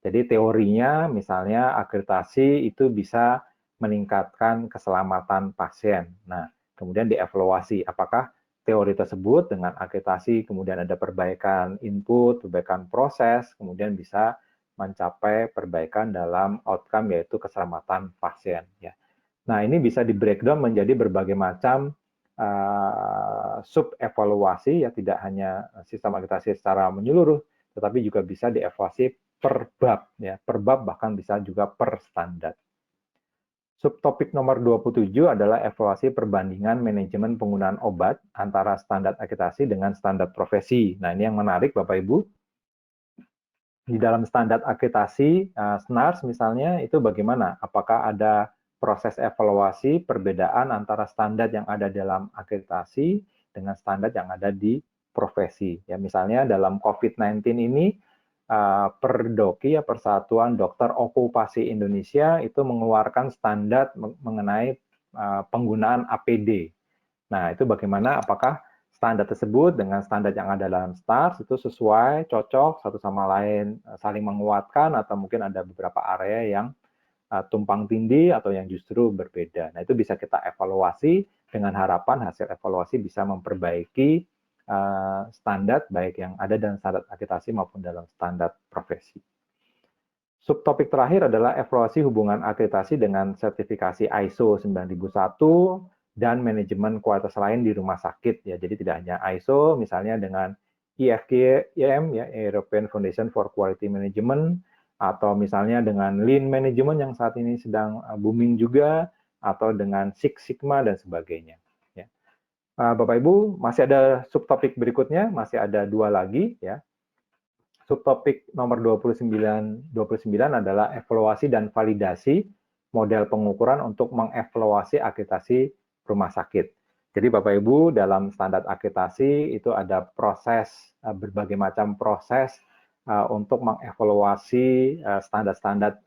Jadi teorinya misalnya akreditasi itu bisa meningkatkan keselamatan pasien. Nah, kemudian dievaluasi apakah teori tersebut dengan akreditasi kemudian ada perbaikan input, perbaikan proses, kemudian bisa mencapai perbaikan dalam outcome, yaitu keselamatan pasien, ya. Nah, ini bisa di breakdown menjadi berbagai macam sub-evaluasi, ya, tidak hanya sistem akreditasi secara menyeluruh, tetapi juga bisa dievaluasi per bab, ya, per bab, bahkan bisa juga per standar. Subtopik nomor 27 adalah evaluasi perbandingan manajemen penggunaan obat antara standar akreditasi dengan standar profesi. Nah, ini yang menarik Bapak Ibu. Di dalam standar akreditasi, SNARS misalnya, itu bagaimana? Apakah ada proses evaluasi perbedaan antara standar yang ada dalam akreditasi dengan standar yang ada di profesi? Ya, misalnya dalam COVID-19 ini, Perdoki, ya, Persatuan Dokter Okupasi Indonesia, itu mengeluarkan standar mengenai penggunaan APD. Nah, itu bagaimana, apakah standar tersebut dengan standar yang ada dalam STARS itu sesuai, cocok, satu sama lain, saling menguatkan, atau mungkin ada beberapa area yang tumpang tindih atau yang justru berbeda. Nah, itu bisa kita evaluasi dengan harapan hasil evaluasi bisa memperbaiki standar baik yang ada dalam standar akreditasi maupun dalam standar profesi. Subtopik terakhir adalah evaluasi hubungan akreditasi dengan sertifikasi ISO 9001 dan manajemen kualitas lain di rumah sakit, ya. Jadi tidak hanya ISO, misalnya dengan IFGM, ya, European Foundation for Quality Management, atau misalnya dengan Lean Management yang saat ini sedang booming juga, atau dengan Six Sigma dan sebagainya, ya. Bapak Ibu, masih ada subtopik berikutnya, masih ada 2 lagi, ya. Subtopik nomor 29 adalah evaluasi dan validasi model pengukuran untuk mengevaluasi akreditasi rumah sakit. Jadi Bapak Ibu, dalam standar akreditasi itu ada proses, berbagai macam proses untuk mengevaluasi standar-standar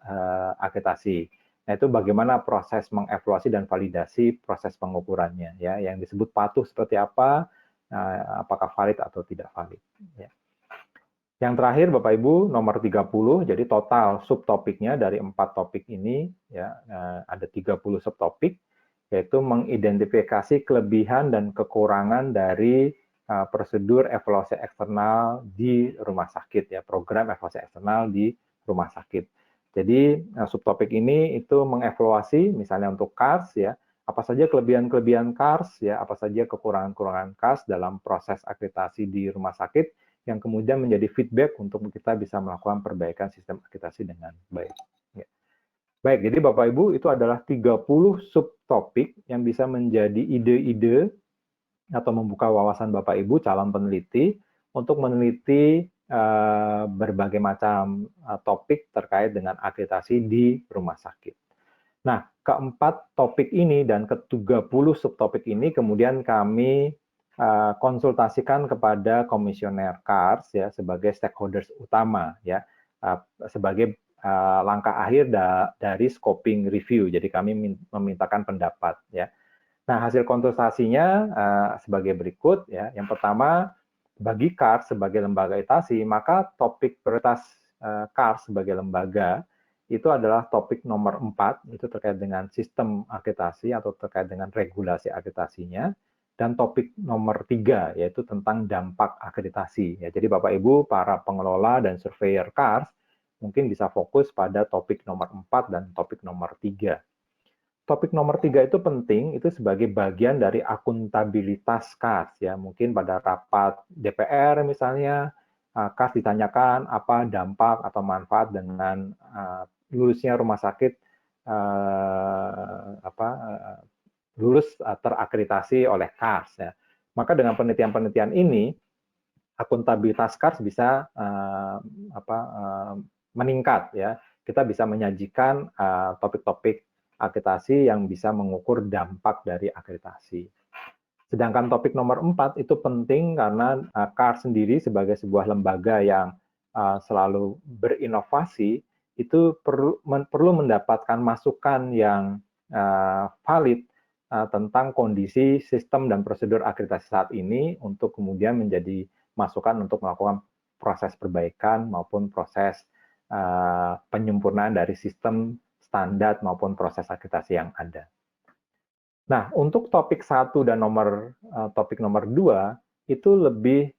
akreditasi. Nah, itu bagaimana proses mengevaluasi dan validasi proses pengukurannya, ya, yang disebut patuh seperti apa, apakah valid atau tidak valid. Ya. Yang terakhir Bapak Ibu, nomor 30, jadi total subtopiknya dari 4 topik ini, ya, ada 30 subtopik, yaitu mengidentifikasi kelebihan dan kekurangan dari prosedur evaluasi eksternal di rumah sakit, ya, program evaluasi eksternal di rumah sakit. Jadi subtopik ini itu mengevaluasi, misalnya untuk KARS, ya, apa saja kelebihan-kelebihan KARS, ya, apa saja kekurangan-kekurangan KARS dalam proses akreditasi di rumah sakit, yang kemudian menjadi feedback untuk kita bisa melakukan perbaikan sistem akreditasi dengan baik. Ya. Baik, jadi Bapak Ibu, itu adalah 30 subtopik yang bisa menjadi ide-ide atau membuka wawasan Bapak Ibu calon peneliti untuk meneliti berbagai macam topik terkait dengan akreditasi di rumah sakit. Nah, keempat topik ini dan ke-30 subtopik ini kemudian kami konsultasikan kepada komisioner KARS, ya, sebagai stakeholders utama, ya, sebagai langkah akhir dari scoping review. Jadi kami memintakan pendapat, ya. Nah, hasil konsultasinya sebagai berikut, ya. Yang pertama, bagi KARS sebagai lembaga akreditasi, maka topik prioritas KARS sebagai lembaga itu adalah topik nomor 4, itu terkait dengan sistem akreditasi atau terkait dengan regulasi akreditasinya, dan topik nomor 3, yaitu tentang dampak akreditasi. Ya, jadi Bapak Ibu, para pengelola dan surveyor KARS, mungkin bisa fokus pada topik nomor 4 dan topik nomor 3. Topik nomor 3 itu penting, itu sebagai bagian dari akuntabilitas KARS, ya. Mungkin pada rapat DPR misalnya, KARS ditanyakan apa dampak atau manfaat dengan lulusnya rumah sakit lulus terakreditasi oleh KARS, ya. Maka dengan penelitian-penelitian ini, akuntabilitas KARS bisa meningkat, ya. Kita bisa menyajikan topik-topik akreditasi yang bisa mengukur dampak dari akreditasi. Sedangkan topik nomor 4 itu penting karena KARS sendiri sebagai sebuah lembaga yang selalu berinovasi, itu perlu mendapatkan masukan yang valid tentang kondisi sistem dan prosedur akreditasi saat ini untuk kemudian menjadi masukan untuk melakukan proses perbaikan maupun proses penyempurnaan dari sistem standar maupun proses akreditasi yang ada. Nah, untuk topik 1 dan topik nomor 2 itu lebih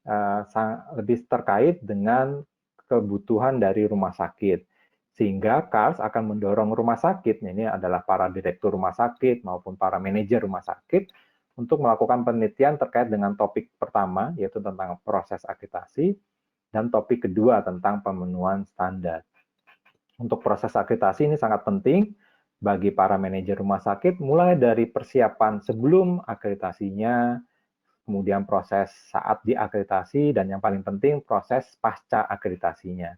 terkait dengan kebutuhan dari rumah sakit. Sehingga KARS akan mendorong rumah sakit, ini adalah para direktur rumah sakit maupun para manajer rumah sakit, untuk melakukan penelitian terkait dengan topik pertama, yaitu tentang proses akreditasi, dan topik kedua tentang pemenuhan standar. Untuk proses akreditasi ini sangat penting bagi para manajer rumah sakit, mulai dari persiapan sebelum akreditasinya, kemudian proses saat diakreditasi, dan yang paling penting proses pasca akreditasinya.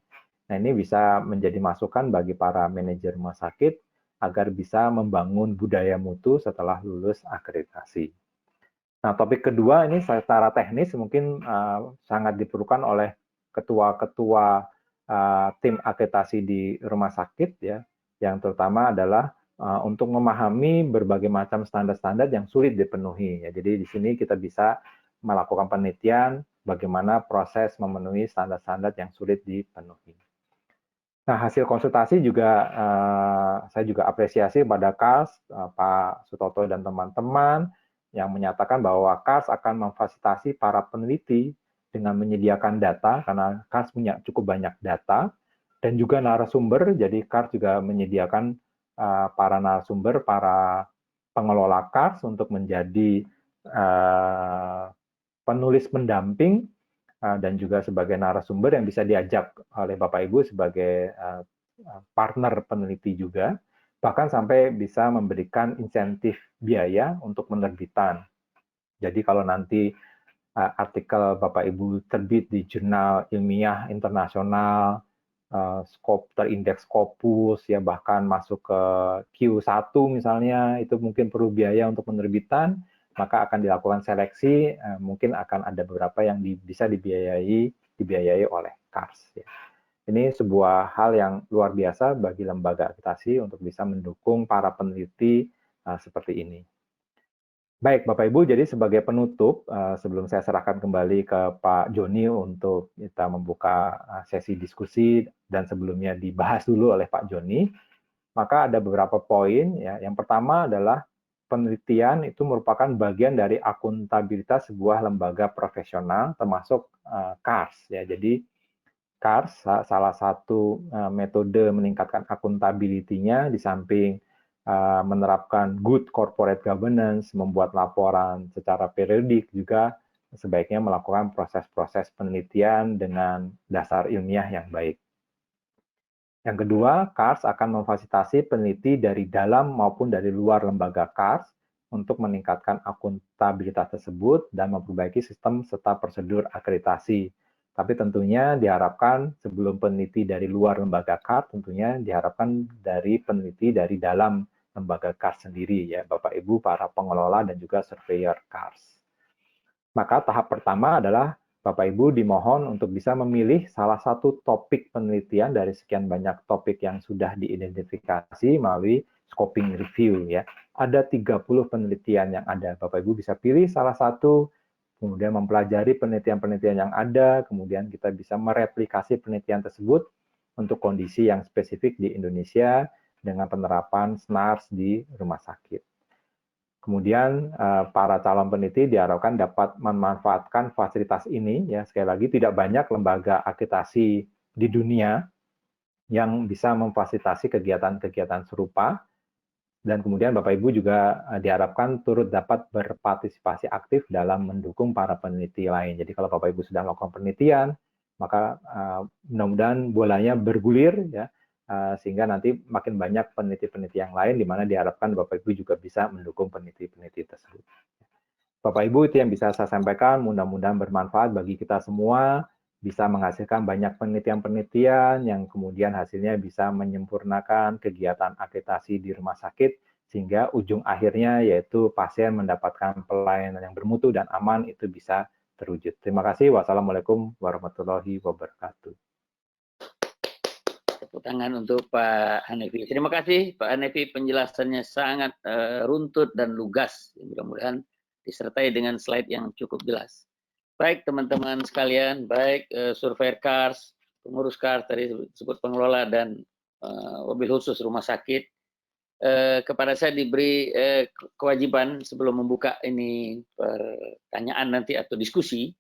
Nah, ini bisa menjadi masukan bagi para manajer rumah sakit agar bisa membangun budaya mutu setelah lulus akreditasi. Nah, topik kedua ini secara teknis mungkin sangat diperlukan oleh ketua-ketua tim akreditasi di rumah sakit, ya, yang terutama adalah untuk memahami berbagai macam standar-standar yang sulit dipenuhi. Ya. Jadi di sini kita bisa melakukan penelitian bagaimana proses memenuhi standar-standar yang sulit dipenuhi. Nah, hasil konsultasi juga saya juga apresiasi pada KARS, Pak Sutoto dan teman-teman yang menyatakan bahwa KARS akan memfasilitasi para peneliti dengan menyediakan data, karena KARS punya cukup banyak data, dan juga narasumber. Jadi KARS juga menyediakan para narasumber, para pengelola KARS untuk menjadi penulis pendamping dan juga sebagai narasumber yang bisa diajak oleh Bapak Ibu sebagai partner peneliti juga, bahkan sampai bisa memberikan insentif biaya untuk penerbitan. Jadi kalau nanti artikel Bapak Ibu terbit di jurnal ilmiah internasional, terindeks Scopus, ya bahkan masuk ke Q1 misalnya, itu mungkin perlu biaya untuk penerbitan. maka akan dilakukan seleksi, mungkin akan ada beberapa yang bisa dibiayai oleh KARS. Ya. Ini sebuah hal yang luar biasa bagi lembaga akreditasi untuk bisa mendukung para peneliti seperti ini. Baik, Bapak Ibu, jadi sebagai penutup, sebelum saya serahkan kembali ke Pak Joni untuk kita membuka sesi diskusi dan sebelumnya dibahas dulu oleh Pak Joni, maka ada beberapa poin. Ya. Yang pertama adalah penelitian itu merupakan bagian dari akuntabilitas sebuah lembaga profesional, termasuk KARS. Ya. Jadi KARS salah satu metode meningkatkan akuntability-nya di samping menerapkan good corporate governance, membuat laporan secara periodik, juga sebaiknya melakukan proses-proses penelitian dengan dasar ilmiah yang baik. Yang kedua, KARS akan memfasilitasi peneliti dari dalam maupun dari luar lembaga KARS untuk meningkatkan akuntabilitas tersebut dan memperbaiki sistem serta prosedur akreditasi. Tapi tentunya diharapkan sebelum peneliti dari luar lembaga KARS, tentunya diharapkan dari peneliti dari dalam lembaga KARS sendiri, ya Bapak Ibu para pengelola dan juga surveyor KARS. Maka tahap pertama adalah Bapak Ibu dimohon untuk bisa memilih salah satu topik penelitian dari sekian banyak topik yang sudah diidentifikasi melalui scoping review, ya. Ada 30 penelitian yang ada. Bapak Ibu bisa pilih salah satu, kemudian mempelajari penelitian-penelitian yang ada, kemudian kita bisa mereplikasi penelitian tersebut untuk kondisi yang spesifik di Indonesia dengan penerapan SNARS di rumah sakit. Kemudian para calon peneliti diharapkan dapat memanfaatkan fasilitas ini. Ya, sekali lagi tidak banyak lembaga akreditasi di dunia yang bisa memfasilitasi kegiatan-kegiatan serupa. Dan kemudian Bapak Ibu juga diharapkan turut dapat berpartisipasi aktif dalam mendukung para peneliti lain. Jadi kalau Bapak Ibu sudah melakukan penelitian, maka mudah-mudahan bolanya bergulir, ya, sehingga nanti makin banyak peneliti-peneliti yang lain, di mana diharapkan Bapak Ibu juga bisa mendukung peneliti-peneliti tersebut. Bapak Ibu, itu yang bisa saya sampaikan, mudah-mudahan bermanfaat bagi kita semua, bisa menghasilkan banyak penelitian-penelitian yang kemudian hasilnya bisa menyempurnakan kegiatan akreditasi di rumah sakit, sehingga ujung akhirnya yaitu pasien mendapatkan pelayanan yang bermutu dan aman itu bisa terwujud. Terima kasih. Wassalamualaikum warahmatullahi wabarakatuh. Tepuk tangan untuk Pak Hanefi. Terima kasih Pak Hanefi, penjelasannya sangat runtut dan lugas. Mudah-mudahan disertai dengan slide yang cukup jelas. Baik teman-teman sekalian, baik surveyor KARS, pengurus KARS, tadi disebut pengelola dan wabil khusus rumah sakit, kepada saya diberi kewajiban sebelum membuka ini pertanyaan nanti atau diskusi,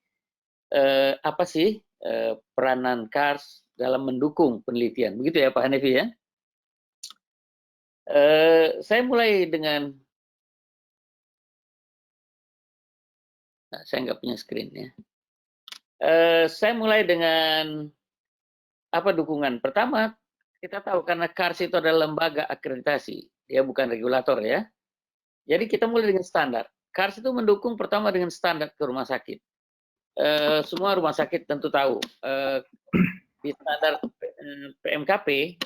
apa sih peranan KARS dalam mendukung penelitian, begitu ya Pak Hanefi ya? Saya mulai dengan, nah, saya nggak punya screen ya. Saya mulai dengan apa dukungan. Pertama, kita tahu karena KARS itu adalah lembaga akreditasi, dia bukan regulator ya. Jadi kita mulai dengan standar. KARS itu mendukung pertama dengan standar ke rumah sakit. Semua rumah sakit tentu tahu di standar PMKP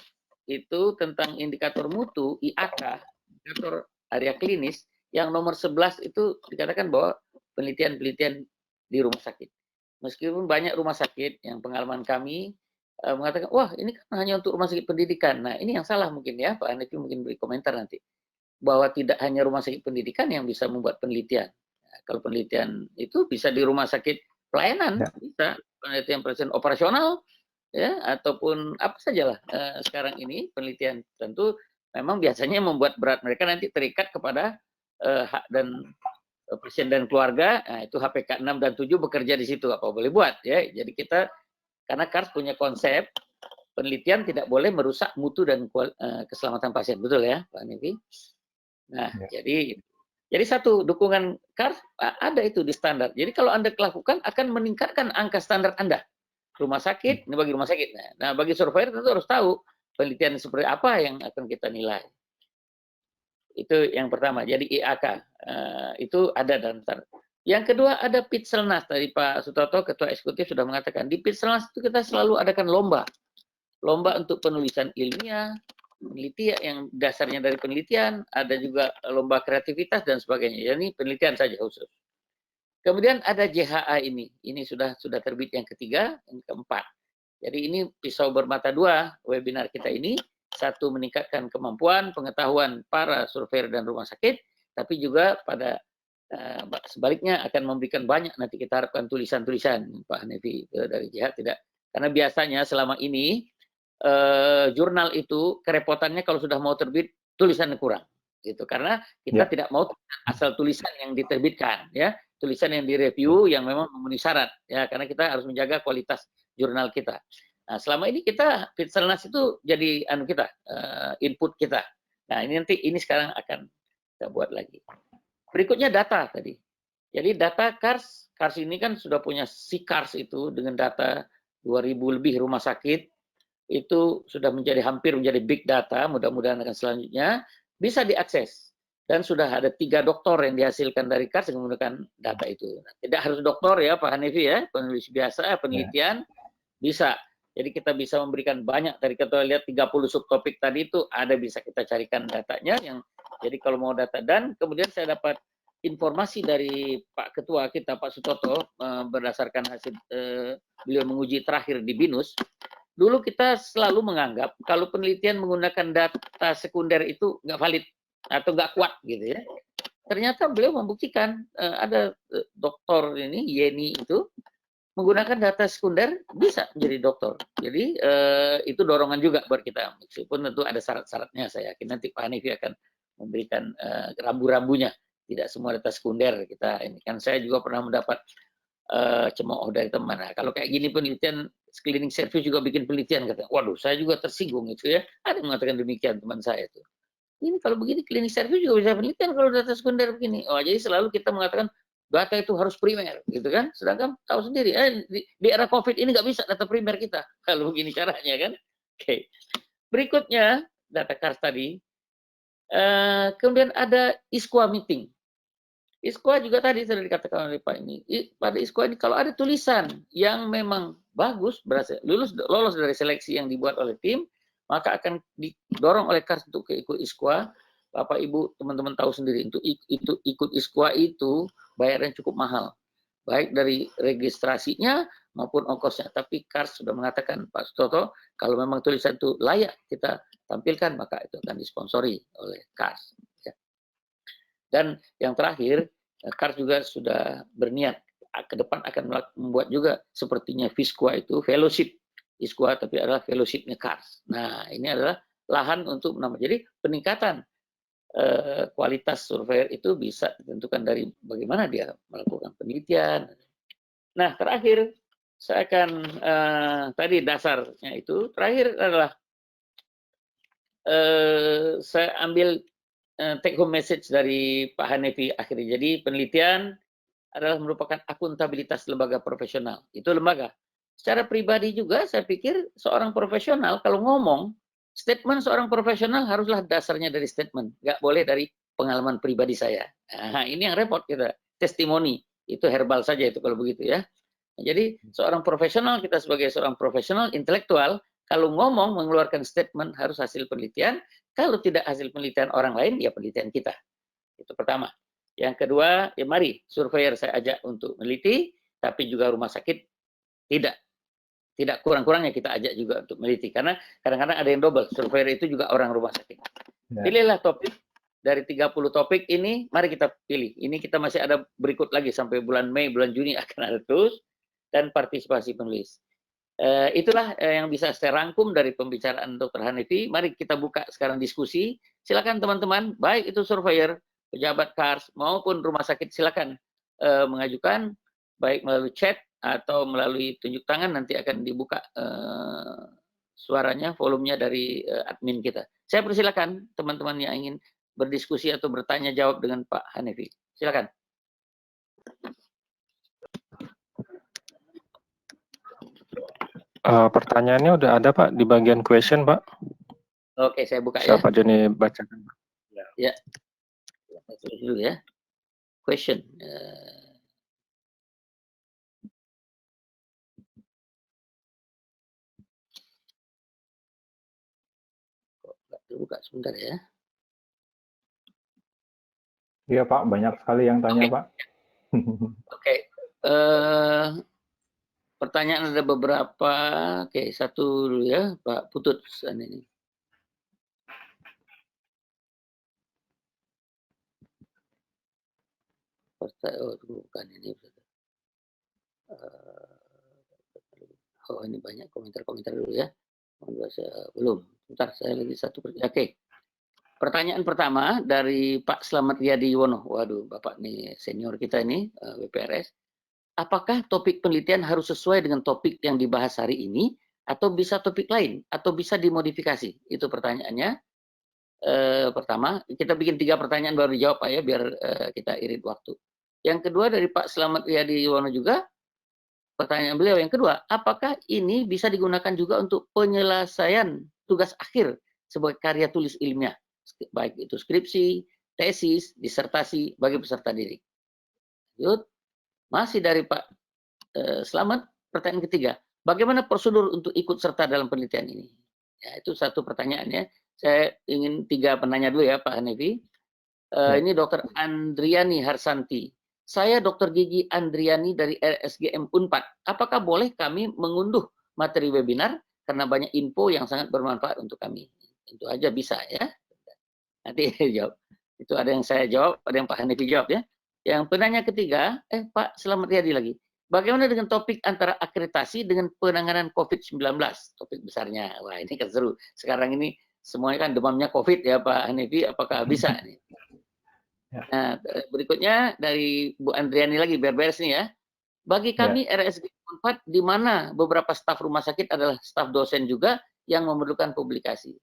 itu tentang indikator mutu IAK, indikator area klinis, yang nomor 11 itu dikatakan bahwa penelitian-penelitian di rumah sakit. Meskipun banyak rumah sakit yang pengalaman kami mengatakan, wah ini kan hanya untuk rumah sakit pendidikan. Nah ini yang salah mungkin ya, Pak Hanefi mungkin beri komentar nanti. Bahwa tidak hanya rumah sakit pendidikan yang bisa membuat penelitian. Nah, kalau penelitian itu bisa di rumah sakit pelayanan, bisa penelitian operasional, ya, ataupun apa sajalah sekarang ini penelitian. Tentu memang biasanya membuat berat mereka nanti terikat kepada hak dan pasien dan keluarga. Nah, itu HPK 6 dan 7 bekerja di situ, apa boleh buat ya. Jadi kita, karena KARS punya konsep penelitian tidak boleh merusak mutu dan keselamatan pasien, betul ya Pak Hanefi? Nah, ya. Jadi satu, dukungan KARS ada itu di standar. Jadi kalau Anda lakukan akan meningkatkan angka standar Anda. Rumah sakit, ini bagi rumah sakit. Nah, bagi surveyor tentu harus tahu penelitian seperti apa yang akan kita nilai. Itu yang pertama. Jadi IAK itu ada dalam standar. Yang kedua ada Pitselnas. Tadi Pak Sutoto, Ketua Eksekutif sudah mengatakan, di Pitselnas itu kita selalu adakan lomba. Lomba untuk penulisan ilmiah, penelitian yang dasarnya dari penelitian, ada juga lomba kreativitas dan sebagainya. Ini penelitian saja khusus. Kemudian ada JHA ini sudah terbit yang ketiga, yang keempat. Jadi ini pisau bermata dua webinar kita ini, satu meningkatkan kemampuan pengetahuan para surveyor dan rumah sakit, tapi juga pada sebaliknya akan memberikan banyak nanti kita harapkan tulisan-tulisan Pak Hanefi dari JHA tidak, karena biasanya selama ini jurnal itu kerepotannya kalau sudah mau terbit tulisannya kurang gitu, karena kita tidak mau asal tulisan yang diterbitkan ya, tulisan yang direview yang memang memenuhi syarat ya, karena kita harus menjaga kualitas jurnal kita. Nah, selama ini kita Pitselnas itu jadi input kita. Nah, ini nanti sekarang akan kita buat lagi. Berikutnya data tadi. Jadi data Kars ini kan sudah punya si Kars itu dengan data 2000 lebih rumah sakit, itu sudah hampir menjadi big data, mudah-mudahan akan selanjutnya bisa diakses. Dan sudah ada 3 doktor yang dihasilkan dari Kars yang menggunakan data itu. Tidak harus doktor ya Pak Hanefi ya, penulis biasa, penelitian bisa. Jadi kita bisa memberikan banyak, dari kita lihat 30 subtopik tadi itu ada, bisa kita carikan datanya. Jadi kalau mau data, dan kemudian saya dapat informasi dari Pak Ketua kita, Pak Sutoto, berdasarkan hasil beliau menguji terakhir di BINUS. Dulu kita selalu menganggap kalau penelitian menggunakan data sekunder itu nggak valid atau nggak kuat gitu ya. Ternyata beliau membuktikan, ada dokter ini Yeni itu menggunakan data sekunder bisa menjadi dokter. Jadi itu dorongan juga buat kita, meskipun tentu ada syarat-syaratnya. Saya yakin nanti Pak Hanifi akan memberikan rambu-rambunya. Tidak semua data sekunder kita ini. Kan saya juga pernah mendapat cemooh dari teman. Nah, kalau kayak gini penelitian, screening service juga bikin penelitian, kata, waduh saya juga tersinggung itu ya. Ada yang mengatakan demikian teman saya itu. Ini kalau begini cleaning service juga bisa penelitian kalau data sekunder begini. Oh, jadi selalu kita mengatakan data itu harus primer, gitu kan? Sedangkan tahu sendiri, di era COVID ini nggak bisa data primer kita kalau begini caranya kan? Oke. Berikutnya data Kars tadi. Kemudian ada ISQA meeting. ISQA juga tadi sudah dikatakan oleh Pak ini. Pada ISQA ini kalau ada tulisan yang memang bagus, berhasil lolos dari seleksi yang dibuat oleh tim, maka akan didorong oleh Kars untuk ikut ISQA. Bapak Ibu teman-teman tahu sendiri, untuk ikut ISQA itu bayarnya cukup mahal, baik dari registrasinya maupun ongkosnya. Tapi Kars sudah mengatakan, Pak Sutoto, kalau memang tulisan itu layak kita tampilkan, maka itu akan disponsori oleh Kars. Dan yang terakhir, Kars juga sudah berniat ke depan akan membuat juga sepertinya Visqua itu fellowship ISQA, tapi adalah fellowshipnya Kars. Nah, ini adalah lahan untuk menambah. Jadi peningkatan kualitas surveyor itu bisa ditentukan dari bagaimana dia melakukan penelitian. Nah, terakhir saya akan tadi dasarnya itu terakhir adalah saya ambil take home message dari Pak Hanefi akhirnya. Jadi penelitian adalah merupakan akuntabilitas lembaga profesional. Itu lembaga. Secara pribadi juga saya pikir seorang profesional kalau ngomong, statement seorang profesional haruslah dasarnya dari statement. Nggak boleh dari pengalaman pribadi saya. Nah, ini yang repot kita. Testimoni. Itu herbal saja itu kalau begitu ya. Jadi seorang profesional, kita sebagai seorang profesional intelektual, kalau ngomong mengeluarkan statement harus hasil penelitian. Kalau tidak hasil penelitian orang lain, ya penelitian kita. Itu pertama. Yang kedua, ya mari surveyor saya ajak untuk meneliti, tapi juga rumah sakit tidak kurang-kurangnya kita ajak juga untuk meneliti. Karena kadang-kadang ada yang double, surveyor itu juga orang rumah sakit. Pilihlah topik. Dari 30 topik ini, mari kita pilih. Ini kita masih ada berikut lagi sampai bulan Mei, bulan Juni akan ada terus. Dan partisipasi penulis. Itulah yang bisa saya rangkum dari pembicaraan Dr. Hanefi. Mari kita buka sekarang diskusi. Silakan teman-teman, baik itu surveyor, pejabat Kars maupun rumah sakit, silakan mengajukan baik melalui chat atau melalui tunjuk tangan. Nanti akan dibuka suaranya, volumenya dari admin kita. Saya persilakan teman-teman yang ingin berdiskusi atau bertanya jawab dengan Pak Hanefi. Silakan. Pertanyaannya udah ada Pak di bagian question Pak. Oke, saya buka Siapa Joni bacakan. Ya. Tulis dulu ya. Question. Kok nggak Buka sebentar ya. Iya Pak, banyak sekali yang tanya Pak. Oke. Pertanyaan ada beberapa. Oke, satu dulu ya, Pak Putut. Ini. Oh, bukan ini. Oh, ini banyak komentar-komentar dulu ya. Belum. Bentar, saya lagi satu. Oke. Pertanyaan pertama dari Pak Slamet Riyadi Yuwono. Waduh, Bapak nih senior kita ini, WPRS. Apakah topik penelitian harus sesuai dengan topik yang dibahas hari ini, atau bisa topik lain, atau bisa dimodifikasi? Itu pertanyaannya. Pertama, kita bikin 3 pertanyaan baru dijawab Pak ya, biar kita irit waktu. Yang kedua dari Pak Slamet Riyadi Yuwono juga, pertanyaan beliau yang kedua, apakah ini bisa digunakan juga untuk penyelesaian tugas akhir sebagai karya tulis ilmiah, baik itu skripsi, tesis, disertasi bagi peserta didik? Lanjut, masih dari Pak Slamet, pertanyaan ketiga, bagaimana prosedur untuk ikut serta dalam penelitian ini? Ya, itu satu pertanyaannya. Saya ingin 3 penanya dulu ya Pak Hanefi. Ini Dr. Andriani Harsanti. Saya Dr. Gigi Andriani dari RSGM Unpad. Apakah boleh kami mengunduh materi webinar karena banyak info yang sangat bermanfaat untuk kami? Tentu aja bisa ya. Nanti jawab. Itu ada yang saya jawab, ada yang Pak Hanefi jawab ya. Yang penanya ketiga, Pak Slamet Riyadi lagi. Bagaimana dengan topik antara akreditasi dengan penanganan COVID-19? Topik besarnya. Wah, ini kan seru. Sekarang ini semuanya kan demamnya COVID ya Pak Hanefi. Apakah bisa nih? Nah, berikutnya dari Bu Andriani lagi, biar beres nih ya. Bagi kami RSG 4, di mana beberapa staf rumah sakit adalah staf dosen juga yang memerlukan publikasi.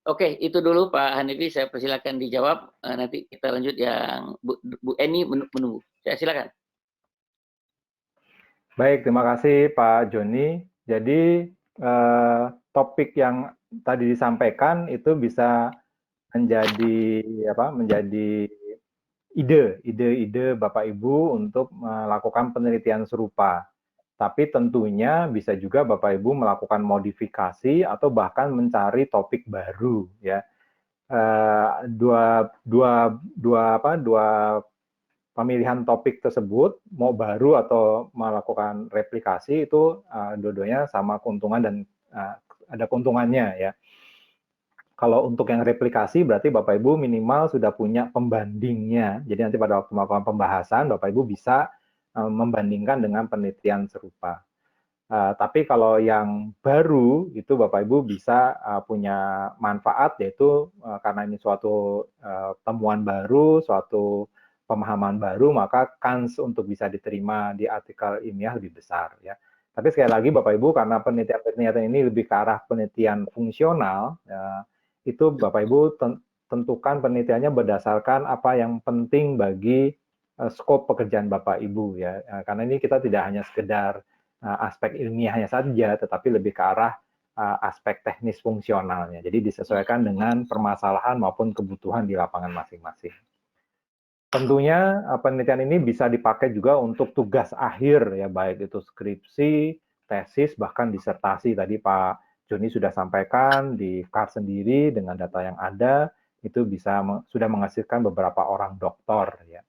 Oke, itu dulu Pak Hanefi, saya persilakan dijawab. Nanti kita lanjut yang Bu Eni menunggu. Saya silakan. Baik, terima kasih Pak Joni. Jadi topik yang tadi disampaikan itu bisa menjadi ide Bapak Ibu untuk melakukan penelitian serupa. Tapi tentunya bisa juga Bapak Ibu melakukan modifikasi atau bahkan mencari topik baru ya. Dua pemilihan topik tersebut mau baru atau melakukan replikasi itu dua-duanya sama keuntungan dan ada keuntungannya ya. Kalau untuk yang replikasi berarti Bapak Ibu minimal sudah punya pembandingnya. Jadi nanti pada waktu melakukan pembahasan Bapak Ibu bisa membandingkan dengan penelitian serupa. Tapi kalau yang baru itu Bapak Ibu bisa punya manfaat, yaitu karena ini suatu temuan baru, suatu pemahaman baru, maka kans untuk bisa diterima di artikel ilmiah lebih besar ya. Tapi sekali lagi Bapak Ibu, karena penelitian ini lebih ke arah penelitian fungsional, itu Bapak Ibu tentukan penelitiannya berdasarkan apa yang penting bagi skop pekerjaan Bapak Ibu ya. Karena ini kita tidak hanya sekedar aspek ilmiahnya saja, tetapi lebih ke arah aspek teknis fungsionalnya. Jadi disesuaikan dengan permasalahan maupun kebutuhan di lapangan masing-masing. Tentunya penelitian ini bisa dipakai juga untuk tugas akhir ya, baik itu skripsi, tesis, bahkan disertasi. Tadi Pak Joni sudah sampaikan di KAR sendiri dengan data yang ada itu bisa sudah menghasilkan beberapa orang doktor ya.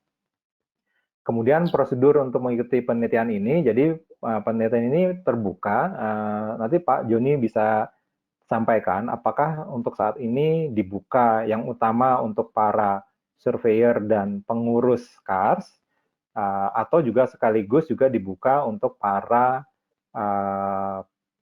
Kemudian prosedur untuk mengikuti penelitian ini, jadi penelitian ini terbuka. Nanti Pak Joni bisa sampaikan apakah untuk saat ini dibuka yang utama untuk para surveyor dan pengurus KARS, atau juga sekaligus juga dibuka untuk para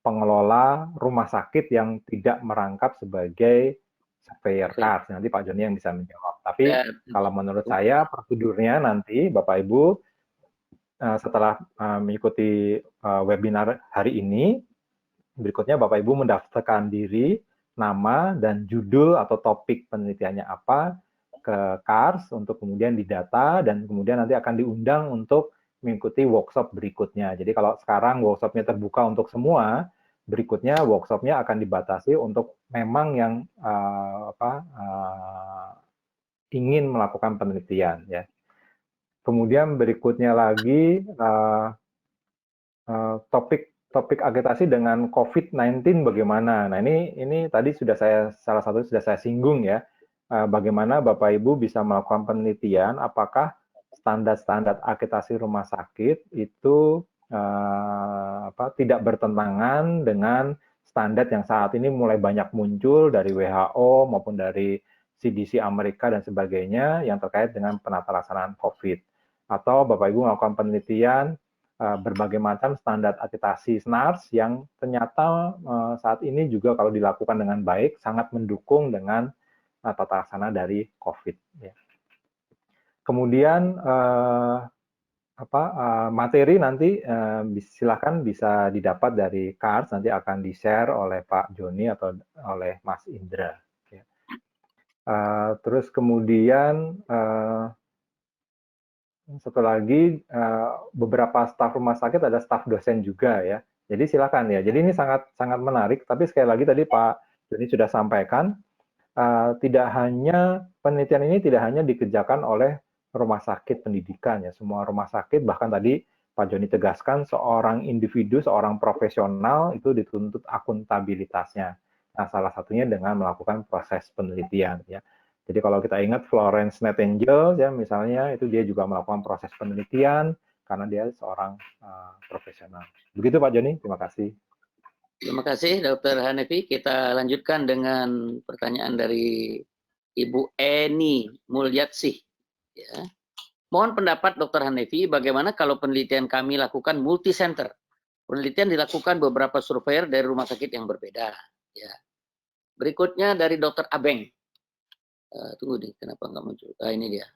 pengelola rumah sakit yang tidak merangkap sebagai surveyor KARS. Nanti Pak Joni yang bisa menjawab. Tapi kalau menurut saya prosedurnya nanti Bapak Ibu setelah mengikuti webinar hari ini, berikutnya Bapak Ibu mendaftarkan diri, nama, dan judul atau topik penelitiannya apa ke KARS untuk kemudian didata dan kemudian nanti akan diundang untuk mengikuti workshop berikutnya. Jadi kalau sekarang workshopnya terbuka untuk semua, berikutnya workshopnya akan dibatasi untuk memang yang ingin melakukan penelitian ya. Kemudian berikutnya lagi topik topik agitasi dengan COVID-19 bagaimana? Nah, ini tadi salah satu sudah saya singgung ya. Bagaimana Bapak Ibu bisa melakukan penelitian apakah standar-standar agitasi rumah sakit itu tidak bertentangan dengan standar yang saat ini mulai banyak muncul dari WHO maupun dari CDC Amerika dan sebagainya yang terkait dengan penata laksanaan COVID. Atau Bapak Ibu melakukan penelitian berbagai macam standar agitasi SNARS yang ternyata saat ini juga kalau dilakukan dengan baik sangat mendukung dengan tata laksana dari COVID. Ya. Kemudian materi nanti silakan bisa didapat dari CARS, nanti akan di-share oleh Pak Joni atau oleh Mas Indra. Ya. Terus kemudian satu lagi, beberapa staf rumah sakit ada staf dosen juga ya. Jadi silakan ya. Jadi ini sangat menarik. Tapi sekali lagi tadi Pak Joni sudah sampaikan, penelitian ini tidak hanya dikerjakan oleh rumah sakit pendidikan ya. Semua rumah sakit, bahkan tadi Pak Joni tegaskan seorang individu, seorang profesional itu dituntut akuntabilitasnya. Nah, salah satunya dengan melakukan proses penelitian ya. Jadi kalau kita ingat Florence Nightingale ya misalnya itu dia juga melakukan proses penelitian karena dia seorang profesional. Begitu Pak Joni, terima kasih. Terima kasih Dr. Hanefi. Kita lanjutkan dengan pertanyaan dari Ibu Eni Mulyatsih. Ya. Mohon pendapat Dr. Hanefi, bagaimana kalau penelitian kami lakukan multi-center? Penelitian dilakukan beberapa surveyor dari rumah sakit yang berbeda. Ya. Berikutnya dari Dr. Abeng. Tunggu nih, kenapa nggak muncul? Ini dia.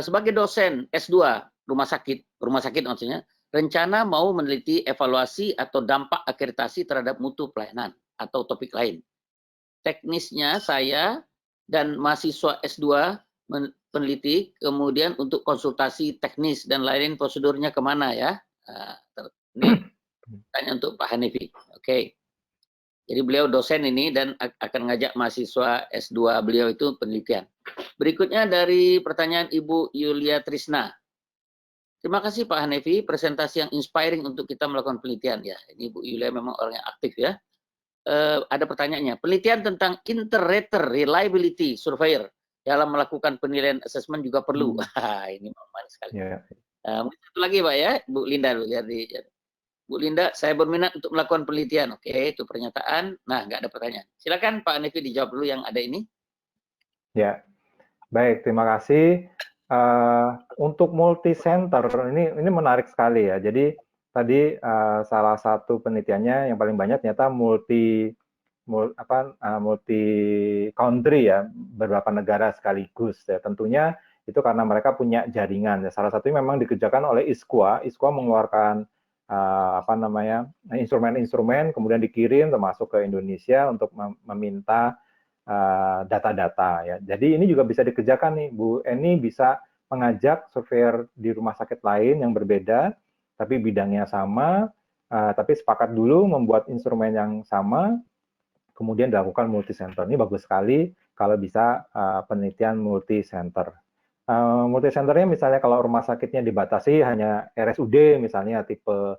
Sebagai dosen S2 rumah sakit maksudnya, rencana mau meneliti evaluasi atau dampak akreditasi terhadap mutu pelayanan atau topik lain. Teknisnya saya dan mahasiswa S2 peneliti, kemudian untuk konsultasi teknis dan lain prosedurnya kemana ya? Ini tanya untuk Pak Hanefi. Oke. Jadi beliau dosen ini dan akan ngajak mahasiswa S2 beliau itu penelitian. Berikutnya dari pertanyaan Ibu Yulia Trisna. Terima kasih Pak Hanefi, presentasi yang inspiring untuk kita melakukan penelitian. Ya, ini Ibu Yulia memang orang yang aktif ya. Ada pertanyaannya, penelitian tentang inter-rater reliability surveyor dalam melakukan penilaian asesmen juga perlu. Ini menarik sekali. Yeah. Satu lagi Pak ya, Bu Linda dulu ya. Bu Linda, saya berminat untuk melakukan penelitian. Oke, itu pernyataan. Nah, nggak ada pertanyaan. Silakan Pak Hanefi dijawab dulu yang ada ini. Ya, baik. Terima kasih. Untuk multi center ini menarik sekali ya. Jadi tadi salah satu penelitiannya yang paling banyak ternyata multi country ya, beberapa negara sekaligus ya. Tentunya itu karena mereka punya jaringan ya. Salah satunya memang dikerjakan oleh ISQA. ISQA mengeluarkan instrumen-instrumen kemudian dikirim termasuk ke Indonesia untuk meminta data-data ya. Jadi ini juga bisa dikerjakan nih, Bu Eni bisa mengajak surveyor di rumah sakit lain yang berbeda, tapi bidangnya sama, tapi sepakat dulu membuat instrumen yang sama, kemudian dilakukan multi center. Ini bagus sekali kalau bisa penelitian multi center. Multi centernya misalnya kalau rumah sakitnya dibatasi hanya RSUD misalnya tipe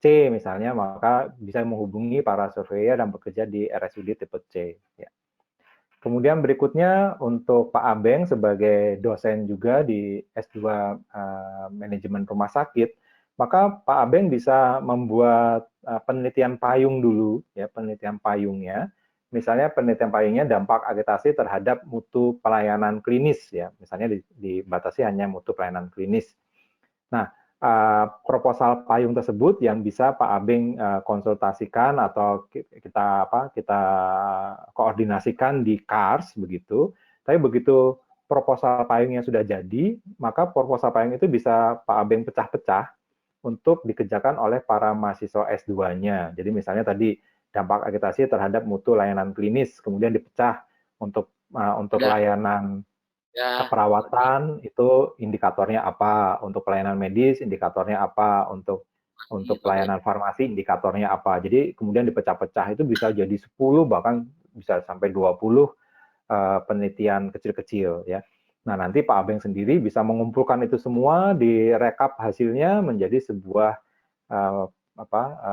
C misalnya, maka bisa menghubungi para surveyor dan bekerja di RSUD tipe C. Ya. Kemudian berikutnya untuk Pak Abeng sebagai dosen juga di S2 Manajemen Rumah Sakit, maka Pak Abeng bisa membuat penelitian payung dulu, ya penelitian payungnya. Misalnya penelitian payungnya dampak agitasi terhadap mutu pelayanan klinis, ya misalnya dibatasi hanya mutu pelayanan klinis. Nah, proposal payung tersebut yang bisa Pak Abeng konsultasikan atau kita koordinasikan di CARS begitu. Tapi begitu proposal payungnya sudah jadi, maka proposal payung itu bisa Pak Abeng pecah-pecah untuk dikerjakan oleh para mahasiswa S2-nya. Jadi misalnya tadi dampak agitasi terhadap mutu layanan klinis, kemudian dipecah untuk layanan keperawatan itu indikatornya apa, untuk pelayanan medis indikatornya apa, untuk pelayanan farmasi indikatornya apa. Jadi kemudian dipecah-pecah itu bisa jadi 10 bahkan bisa sampai 20 penelitian kecil-kecil ya. Nah, nanti Pak Abeng sendiri bisa mengumpulkan itu semua, direkap hasilnya menjadi sebuah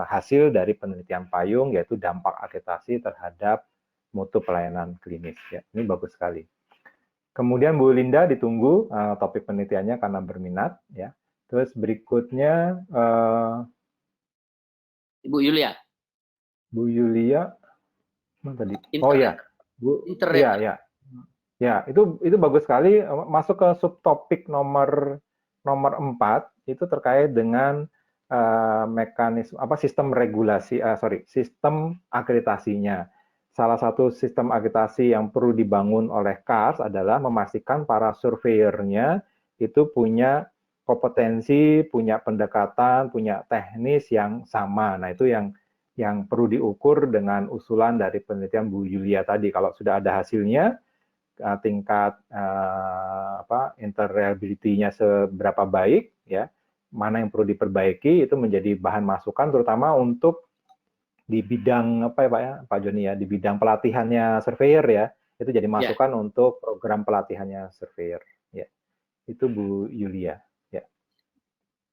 hasil dari penelitian payung, yaitu dampak akreditasi terhadap mutu pelayanan klinis. Ya, ini bagus sekali. Kemudian Bu Linda ditunggu topik penelitiannya karena berminat. Ya. Terus berikutnya Ibu Yulia. Bu Yulia, mana tadi? Internet. Oh ya, Bu. Internet. Ya, itu bagus sekali. Masuk ke subtopik nomor 4 itu terkait dengan mekanisme sistem regulasi, sistem akreditasinya. Salah satu sistem akreditasi yang perlu dibangun oleh KARS adalah memastikan para surveyornya itu punya kompetensi, punya pendekatan, punya teknis yang sama. Nah, itu yang perlu diukur dengan usulan dari penelitian Bu Yulia tadi. Kalau sudah ada hasilnya, tingkat interoperability-nya seberapa baik, ya, mana yang perlu diperbaiki, itu menjadi bahan masukan, terutama untuk di bidang Pak Joni ya, di bidang pelatihannya surveyor ya, itu jadi masukan untuk program pelatihannya surveyor. Ya, itu Bu Yulia. Ya.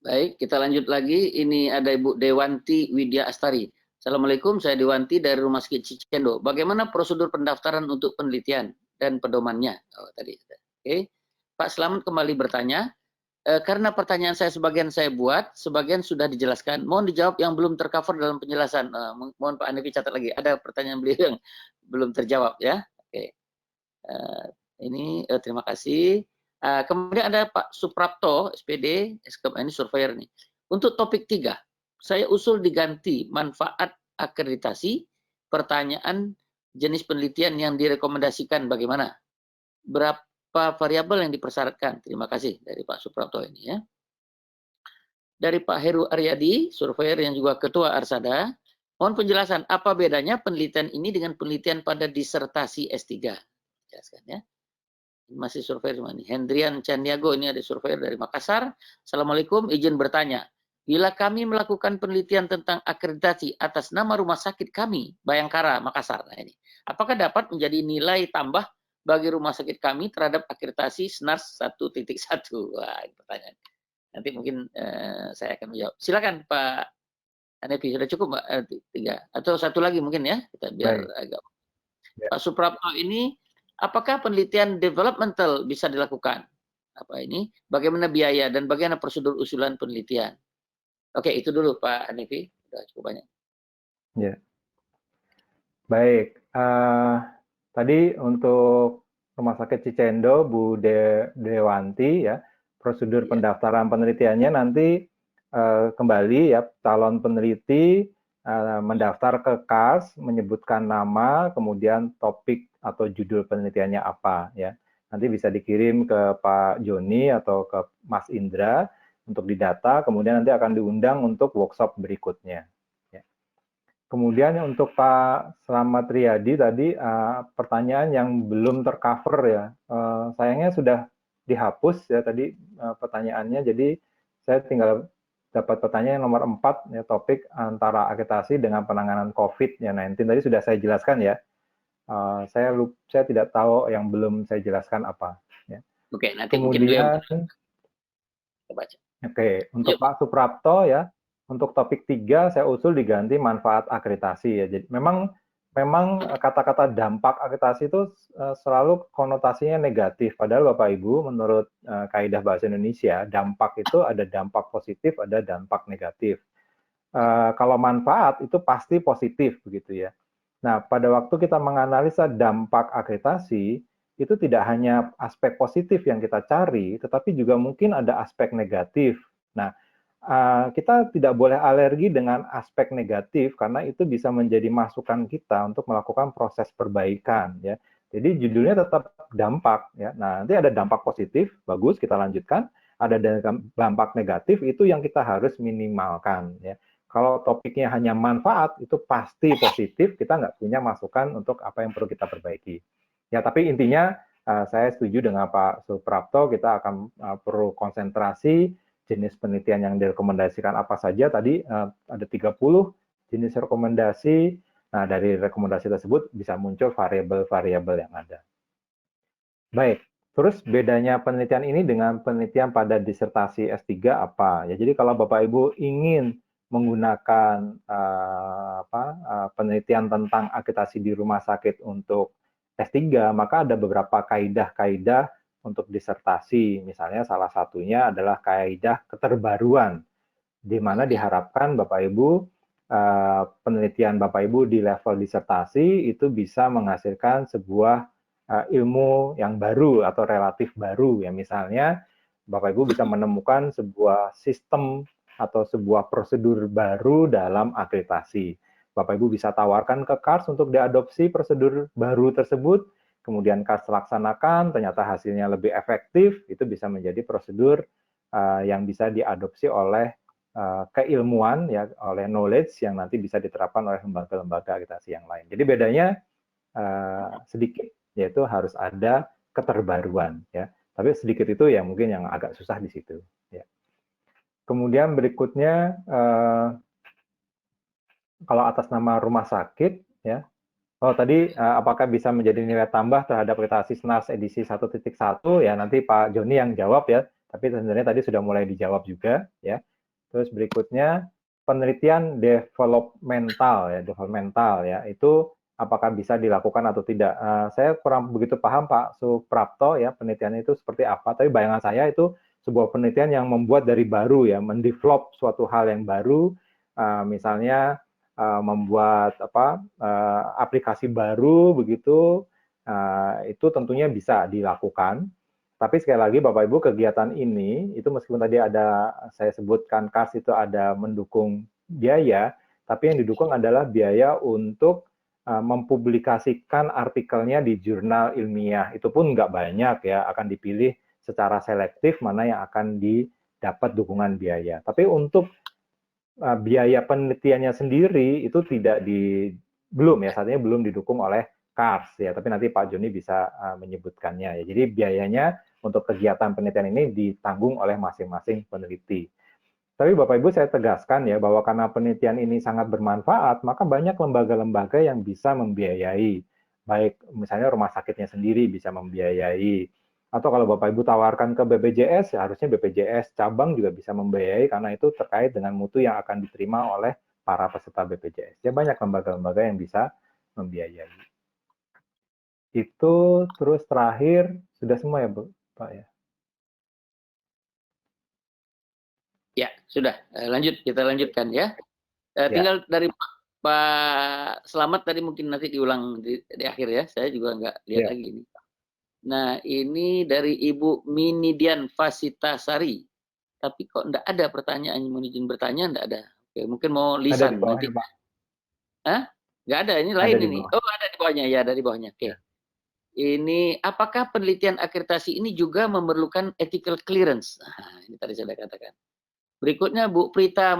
Baik, kita lanjut lagi. Ini ada Ibu Dewanti Widya Astari. Assalamualaikum, saya Dewanti dari Rumah Sakit Cicendo. Bagaimana prosedur pendaftaran untuk penelitian dan pedomannya? Oh, tadi. Oke. Pak Selamat kembali bertanya. Karena pertanyaan saya sebagian saya buat, sebagian sudah dijelaskan. Mohon dijawab yang belum tercover dalam penjelasan. Mohon Pak Hanafi catat lagi. Ada pertanyaan beliau yang belum terjawab ya. Oke. Ini terima kasih. Kemudian ada Pak Suprapto, SPD, ini surveyor nih. Untuk topik 3, saya usul diganti manfaat akreditasi, pertanyaan jenis penelitian yang direkomendasikan bagaimana? Berapa variabel yang dipersyaratkan? Terima kasih dari Pak Suprapto ini ya. Dari Pak Heru Aryadi, surveyor yang juga Ketua Arsada, mohon penjelasan apa bedanya penelitian ini dengan penelitian pada disertasi S3. Jelaskan ya. Masih surveyor semua nih. Hendrian Candiago, ini ada surveyor dari Makassar. Assalamualaikum, izin bertanya. Bila kami melakukan penelitian tentang akreditasi atas nama rumah sakit kami, Bayangkara, Makassar, nah ini, apakah dapat menjadi nilai tambah bagi rumah sakit kami terhadap akreditasi SNARS 1.1? Wah, ini pertanyaan. Nanti mungkin saya akan menjawab. Silakan Pak Hanefi, sudah cukup Mbak? 3 atau satu lagi mungkin ya, kita biar agak. Ya. Pak Suprapto ini, apakah penelitian developmental bisa dilakukan? Bagaimana biaya dan bagaimana prosedur usulan penelitian? Oke, itu dulu Pak Hanefi. Sudah cukup banyak. Ya. Baik. Tadi untuk Rumah Sakit Cicendo, Bu Dewanti ya, prosedur pendaftaran penelitiannya nanti kembali ya, calon peneliti mendaftar ke KARS, menyebutkan nama, kemudian topik atau judul penelitiannya apa ya. Nanti bisa dikirim ke Pak Joni atau ke Mas Indra untuk didata, kemudian nanti akan diundang untuk workshop berikutnya. Ya. Kemudian untuk Pak Slamet Riyadi tadi pertanyaan yang belum tercover ya, sayangnya sudah dihapus ya tadi pertanyaannya, jadi saya tinggal dapat pertanyaan nomor 4 ya, topik antara akreditasi dengan penanganan COVID-19 tadi sudah saya jelaskan ya. Saya tidak tahu yang belum saya jelaskan apa. Ya. Oke, nanti kemudian baca. Oke, untuk Pak Suprapto ya, untuk topik 3 saya usul diganti manfaat akreditasi ya. Jadi memang kata-kata dampak akreditasi itu selalu konotasinya negatif. Padahal Bapak Ibu menurut kaidah bahasa Indonesia, dampak itu ada dampak positif, ada dampak negatif. Kalau manfaat itu pasti positif begitu ya. Nah, pada waktu kita menganalisa dampak akreditasi, itu tidak hanya aspek positif yang kita cari, tetapi juga mungkin ada aspek negatif. Nah, kita tidak boleh alergi dengan aspek negatif karena itu bisa menjadi masukan kita untuk melakukan proses perbaikan ya. Jadi judulnya tetap dampak ya. Nah, nanti ada dampak positif, bagus kita lanjutkan. Ada dampak negatif, itu yang kita harus minimalkan ya. Kalau topiknya hanya manfaat, itu pasti positif, kita nggak punya masukan untuk apa yang perlu kita perbaiki. Ya, tapi intinya saya setuju dengan Pak Suprapto, kita akan perlu konsentrasi jenis penelitian yang direkomendasikan apa saja. Tadi ada 30 jenis rekomendasi. Nah, dari rekomendasi tersebut bisa muncul variabel-variabel yang ada. Baik, terus bedanya penelitian ini dengan penelitian pada disertasi S3 apa? Ya, jadi kalau Bapak Ibu ingin menggunakan penelitian tentang akreditasi di rumah sakit untuk S3, maka ada beberapa kaidah-kaidah untuk disertasi. Misalnya salah satunya adalah kaidah keterbaruan, di mana diharapkan Bapak Ibu penelitian Bapak Ibu di level disertasi itu bisa menghasilkan sebuah ilmu yang baru atau relatif baru, ya. Misalnya Bapak Ibu bisa menemukan sebuah sistem atau sebuah prosedur baru dalam akreditasi. Bapak Ibu bisa tawarkan ke KARS untuk diadopsi prosedur baru tersebut, kemudian KARS laksanakan, ternyata hasilnya lebih efektif, itu bisa menjadi prosedur yang bisa diadopsi oleh keilmuan, ya, oleh knowledge yang nanti bisa diterapkan oleh lembaga-lembaga akreditasi yang lain. Jadi bedanya sedikit, yaitu harus ada keterbaruan, ya. Tapi sedikit itu ya mungkin yang agak susah di situ, ya. Kemudian berikutnya kalau atas nama rumah sakit, ya. Oh, tadi apakah bisa menjadi nilai tambah terhadap akreditasi SNARS edisi 1.1, ya, nanti Pak Joni yang jawab, ya. Tapi sebenarnya tadi sudah mulai dijawab juga, ya. Terus berikutnya penelitian developmental, ya, itu apakah bisa dilakukan atau tidak. Saya kurang begitu paham Pak Suprapto, ya, penelitian itu seperti apa, tapi bayangan saya itu sebuah penelitian yang membuat dari baru, ya, mendevelop suatu hal yang baru, misalnya membuat aplikasi baru begitu, itu tentunya bisa dilakukan. Tapi sekali lagi Bapak Ibu, kegiatan ini itu meskipun tadi ada saya sebutkan KARS itu ada mendukung biaya, tapi yang didukung adalah biaya untuk mempublikasikan artikelnya di jurnal ilmiah. Itu pun nggak banyak, ya, akan dipilih secara selektif mana yang akan didapat dukungan biaya. Tapi untuk biaya penelitiannya sendiri itu belum, ya, saat ini belum didukung oleh KARS, ya, tapi nanti Pak Joni bisa menyebutkannya, ya. Jadi biayanya untuk kegiatan penelitian ini ditanggung oleh masing-masing peneliti. Tapi Bapak Ibu saya tegaskan, ya, bahwa karena penelitian ini sangat bermanfaat, maka banyak lembaga-lembaga yang bisa membiayai, baik misalnya rumah sakitnya sendiri bisa membiayai, atau kalau Bapak Ibu tawarkan ke BPJS, ya harusnya BPJS cabang juga bisa membiayai karena itu terkait dengan mutu yang akan diterima oleh para peserta BPJS. Ya, banyak lembaga-lembaga yang bisa membiayai. Itu terus terakhir sudah semua, ya, Pak, ya? Ya, sudah. Lanjut, kita lanjutkan, ya. Tinggal dari Pak Selamat tadi mungkin nanti diulang di akhir, ya. Saya juga nggak lihat lagi ini. Nah, ini dari Ibu Minidian Fasitasari. Tapi kok enggak ada pertanyaan, mau izin bertanya enggak ada. Oke, mungkin mau lisan ada di bawah, nanti. ya, Pak. Hah? Enggak ada, ini Ada lain di ini. bawah. Oh, ada di bawahnya, ya, dari bawahnya. Oke. Ya. Ini apakah penelitian akreditasi ini juga memerlukan ethical clearance? Nah, ini tadi saya katakan. Berikutnya Bu Prita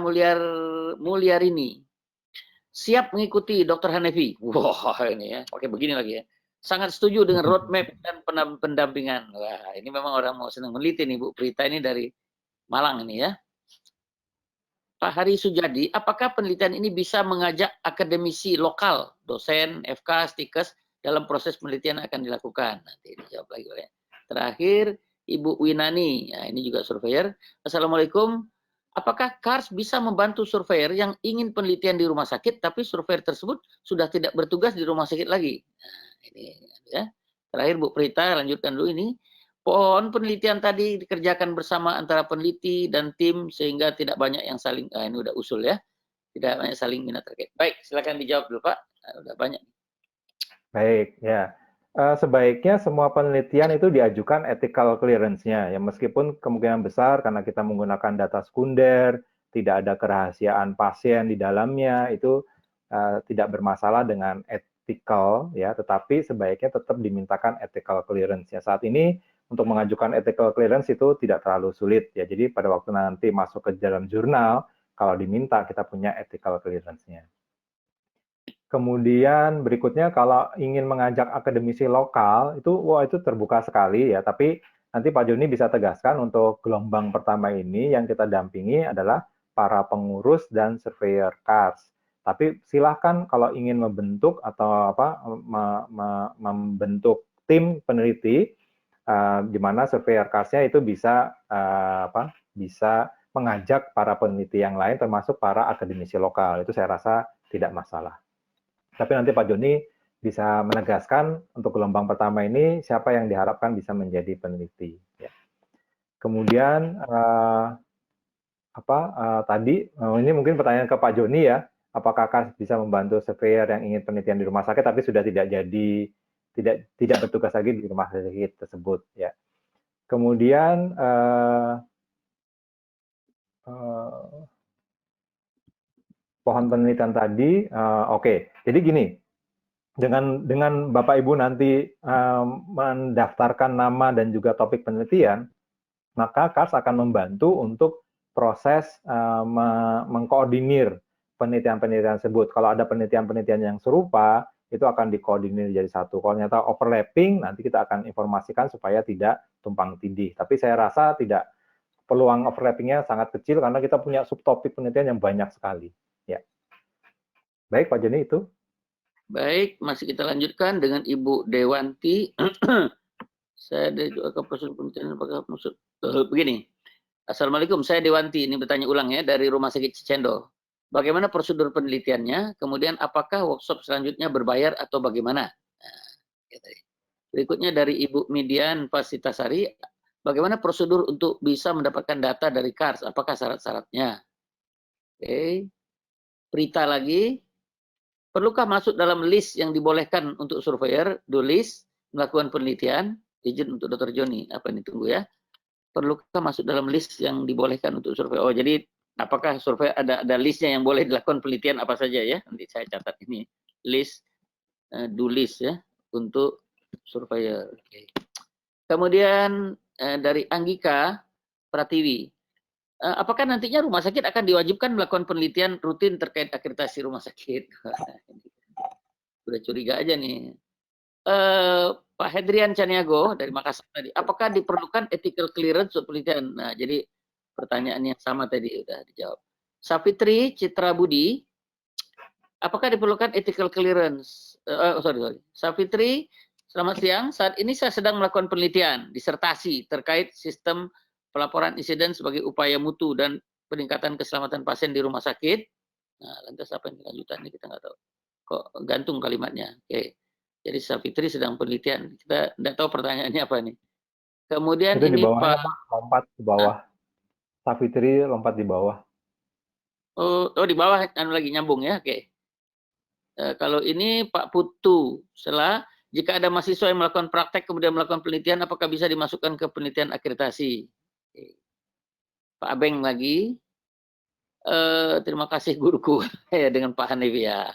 Mulyarini. Siap mengikuti Dr. Hanefi. Wah, ini ya, pakai begini lagi, ya. Sangat setuju dengan roadmap dan pendampingan. Wah, ini memang orang mau senang meneliti nih Bu Prita ini dari Malang ini, ya. Pak Hari Sujadi, apakah penelitian ini bisa mengajak akademisi lokal, dosen, FK, stikes dalam proses penelitian yang akan dilakukan? Nanti dijawab lagi oleh. Terakhir, Ibu Winani, ya, ini juga surveyor. Assalamualaikum. Apakah KARS bisa membantu surveyor yang ingin penelitian di rumah sakit, tapi surveyor tersebut sudah tidak bertugas di rumah sakit lagi? Nah, ini, ya. Terakhir, Bu Prita, lanjutkan dulu ini. Pohon penelitian tadi dikerjakan bersama antara peneliti dan tim sehingga tidak banyak yang saling, ini udah usul, ya, tidak banyak saling minat terkait. Baik, silakan dijawab dulu Pak. Udah banyak. Baik, ya. Sebaiknya semua penelitian itu diajukan ethical clearance-nya, ya, meskipun kemungkinan besar karena kita menggunakan data sekunder, tidak ada kerahasiaan pasien di dalamnya, itu tidak bermasalah dengan ethical, ya, tetapi sebaiknya tetap dimintakan ethical clearance. Ya, saat ini untuk mengajukan ethical clearance itu tidak terlalu sulit, ya. Jadi pada waktu nanti masuk ke dalam jurnal, kalau diminta kita punya ethical clearance-nya. Kemudian berikutnya kalau ingin mengajak akademisi lokal, itu terbuka sekali, ya. Tapi nanti Pak Joni bisa tegaskan untuk gelombang pertama ini yang kita dampingi adalah para pengurus dan surveyor KARS. Tapi silahkan kalau ingin membentuk atau membentuk tim peneliti, di mana surveyor KARS-nya itu bisa mengajak para peneliti yang lain, termasuk para akademisi lokal. Itu saya rasa tidak masalah. Tapi nanti Pak Joni bisa menegaskan untuk gelombang pertama ini siapa yang diharapkan bisa menjadi peneliti. Ya. Kemudian tadi ini mungkin pertanyaan ke Pak Joni ya, apakah KARS bisa membantu surveyor yang ingin penelitian di rumah sakit tapi sudah tidak bertugas lagi di rumah sakit tersebut ya. Kemudian pohon penelitian tadi, oke. Jadi gini, dengan Bapak Ibu nanti mendaftarkan nama dan juga topik penelitian, maka KARS akan membantu untuk proses mengkoordinir penelitian-penelitian tersebut. Kalau ada penelitian-penelitian yang serupa, itu akan dikoordinir jadi satu. Kalau ternyata overlapping, nanti kita akan informasikan supaya tidak tumpang tindih. Tapi saya rasa tidak, peluang overlapping-nya sangat kecil karena kita punya subtopik penelitian yang banyak sekali. Ya. Baik, Pak Joni itu. Baik, masih kita lanjutkan dengan Ibu Dewanti. Saya dari ke proses penelitian apakah maksud begini. Assalamualaikum, saya Dewanti. Ini bertanya ulang ya dari Rumah Sakit Cicendo. Bagaimana prosedur penelitiannya? Kemudian apakah workshop selanjutnya berbayar atau bagaimana? Nah, berikutnya dari Ibu Midian Pasitasari. Bagaimana prosedur untuk bisa mendapatkan data dari KARS? Apakah syarat-syaratnya? Oke. Prita lagi. Perlukah masuk dalam list yang dibolehkan untuk surveyor, do list, melakukan penelitian? Izin untuk Dr. Joni. Apa ini tunggu ya? Perlukah masuk dalam list yang dibolehkan untuk surveyor? Oh, jadi apakah surveyor ada listnya yang boleh dilakukan penelitian apa saja ya? Nanti saya catat ini. List, do list ya, untuk surveyor. Oke. Kemudian dari Anggika Pratiwi, apakah nantinya rumah sakit akan diwajibkan melakukan penelitian rutin terkait akreditasi rumah sakit? Udah curiga aja nih. Pak Hedrian Caniago dari Makassar tadi, apakah diperlukan ethical clearance untuk penelitian? Nah, jadi pertanyaan yang sama tadi udah dijawab. Safitri Citra Budi, apakah diperlukan ethical clearance? Sorry. Safitri, selamat siang. Saat ini saya sedang melakukan penelitian disertasi terkait sistem pelaporan insiden sebagai upaya mutu dan peningkatan keselamatan pasien di rumah sakit. Nah, lantas apa yang lanjutannya kita nggak tahu. Kok gantung kalimatnya? Oke. Jadi Safitri sedang penelitian. Kita tidak tahu pertanyaannya apa nih. Kemudian itu ini di bawahnya, Pak lompat ke bawah. Safitri lompat di bawah. Oh di bawah lagi nyambung ya. Oke. Kalau ini Pak Putu, jika ada mahasiswa yang melakukan praktek kemudian melakukan penelitian, apakah bisa dimasukkan ke penelitian akreditasi? Pak Abeng lagi. Terima kasih guruku ya dengan Pak Hanefi ya.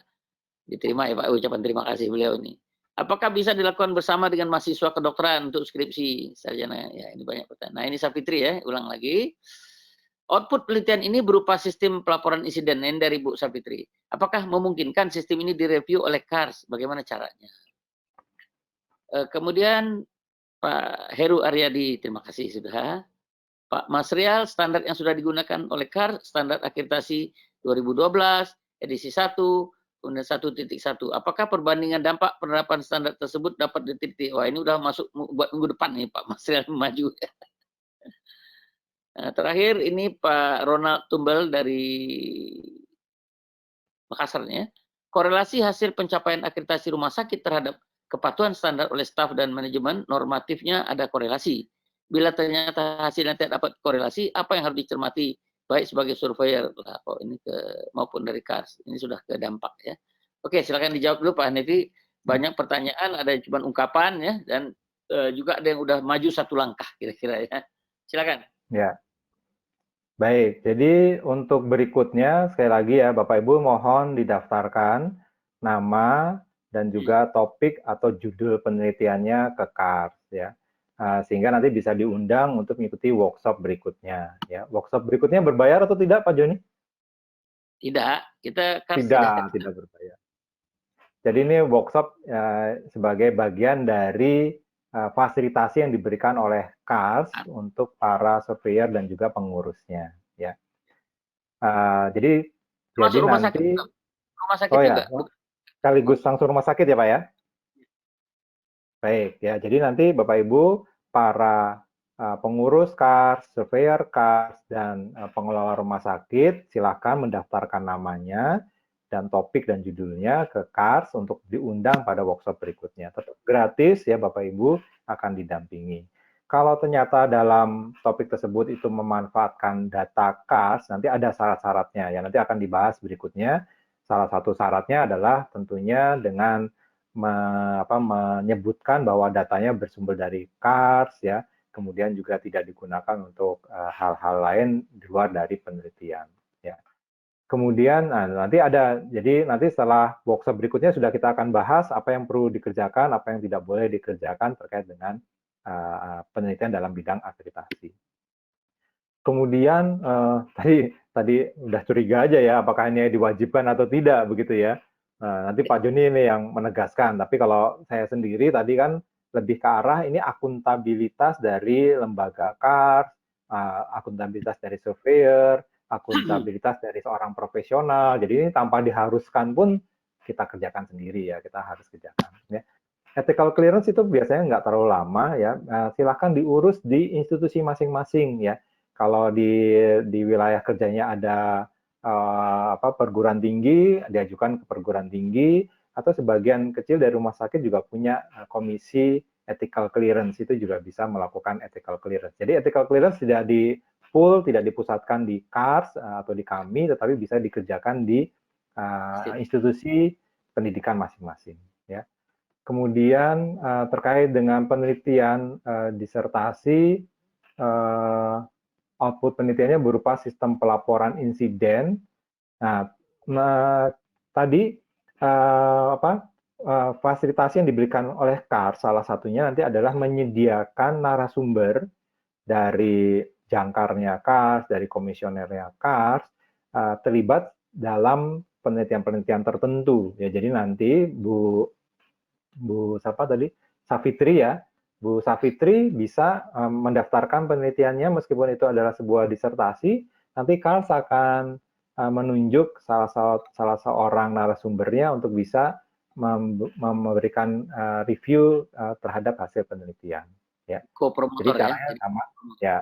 Diterima ya Pak, ucapan terima kasih beliau ini. Apakah bisa dilakukan bersama dengan mahasiswa kedokteran untuk skripsi sarjana? Ya, ini banyak pertanyaan. Nah, ini Safitri ya, ulang lagi. Output penelitian ini berupa sistem pelaporan insiden dari Bu Safitri. Apakah memungkinkan sistem ini direview oleh KARS? Bagaimana caranya? Kemudian Pak Heru Aryadi, terima kasih sudah. Pak Masrial, standar yang sudah digunakan oleh KARS, standar akreditasi 2012, edisi 1, kemudian 1.1. Apakah perbandingan dampak penerapan standar tersebut dapat diteliti? Wah, ini udah masuk buat minggu depan nih Pak Masrial maju. Nah, terakhir ini Pak Ronald Tumbel dari Makassar ya. Korelasi hasil pencapaian akreditasi rumah sakit terhadap kepatuhan standar oleh staf dan manajemen normatifnya ada korelasi. Bila ternyata hasilnya tidak dapat korelasi, apa yang harus dicermati baik sebagai surveyor ini maupun dari KARS. Ini sudah ke dampak ya. Oke, silakan dijawab dulu Pak Hanefi. Banyak pertanyaan, ada yang cuma ungkapan ya, dan juga ada yang udah maju satu langkah kira-kira ya. Silakan. Ya. Baik, jadi untuk berikutnya sekali lagi ya Bapak Ibu mohon didaftarkan nama dan juga topik atau judul penelitiannya ke KARS ya. Sehingga nanti bisa diundang untuk mengikuti workshop berikutnya ya. Workshop berikutnya berbayar atau tidak Pak Joni? Tidak, kita KARS tidak berbayar. Jadi ini workshop sebagai bagian dari fasilitasi yang diberikan oleh KARS untuk para surveyor dan juga pengurusnya ya. Jadi rumah nanti rumah sakit juga. Sekaligus langsung rumah sakit ya Pak ya. Baik ya. Jadi nanti Bapak Ibu para pengurus KARS, surveyor KARS, dan pengelola rumah sakit, silakan mendaftarkan namanya dan topik dan judulnya ke KARS untuk diundang pada workshop berikutnya. Tetap gratis ya Bapak Ibu, akan didampingi. Kalau ternyata dalam topik tersebut itu memanfaatkan data KARS, nanti ada syarat-syaratnya ya, nanti akan dibahas berikutnya. Salah satu syaratnya adalah tentunya dengan menyebutkan bahwa datanya bersumber dari KARS ya, kemudian juga tidak digunakan untuk hal-hal lain di luar dari penelitian. Ya. Kemudian jadi nanti setelah workshop berikutnya sudah kita akan bahas apa yang perlu dikerjakan, apa yang tidak boleh dikerjakan terkait dengan penelitian dalam bidang akreditasi. Kemudian tadi udah curiga aja ya, apakah ini diwajibkan atau tidak begitu ya. Nanti Pak Joni ini yang menegaskan. Tapi kalau saya sendiri tadi kan lebih ke arah ini akuntabilitas dari lembaga KARS, akuntabilitas dari surveyor, akuntabilitas dari seorang profesional. Jadi ini tanpa diharuskan pun kita kerjakan sendiri ya, kita harus kerjakan. Ya. Ethical clearance itu biasanya nggak terlalu lama ya. Silahkan diurus di institusi masing-masing ya. Kalau di wilayah kerjanya ada perguruan tinggi, diajukan ke perguruan tinggi, atau sebagian kecil dari rumah sakit juga punya komisi ethical clearance, itu juga bisa melakukan ethical clearance. Jadi ethical clearance tidak tidak dipusatkan di KARS atau di kami, tetapi bisa dikerjakan di institusi pendidikan masing-masing. Ya. Kemudian terkait dengan penelitian disertasi, output penelitiannya berupa sistem pelaporan insiden. Tadi fasilitasi yang diberikan oleh KARS salah satunya nanti adalah menyediakan narasumber dari jangkarnya KARS, dari komisionernya KARS, terlibat dalam penelitian-penelitian tertentu. Ya, jadi nanti Bu Safitri ya, Bu Safitri bisa mendaftarkan penelitiannya meskipun itu adalah sebuah disertasi, nanti KARS akan menunjuk salah seorang narasumbernya untuk bisa memberikan review terhadap hasil penelitian. Ya. Co-promotor jadi caranya sama ya.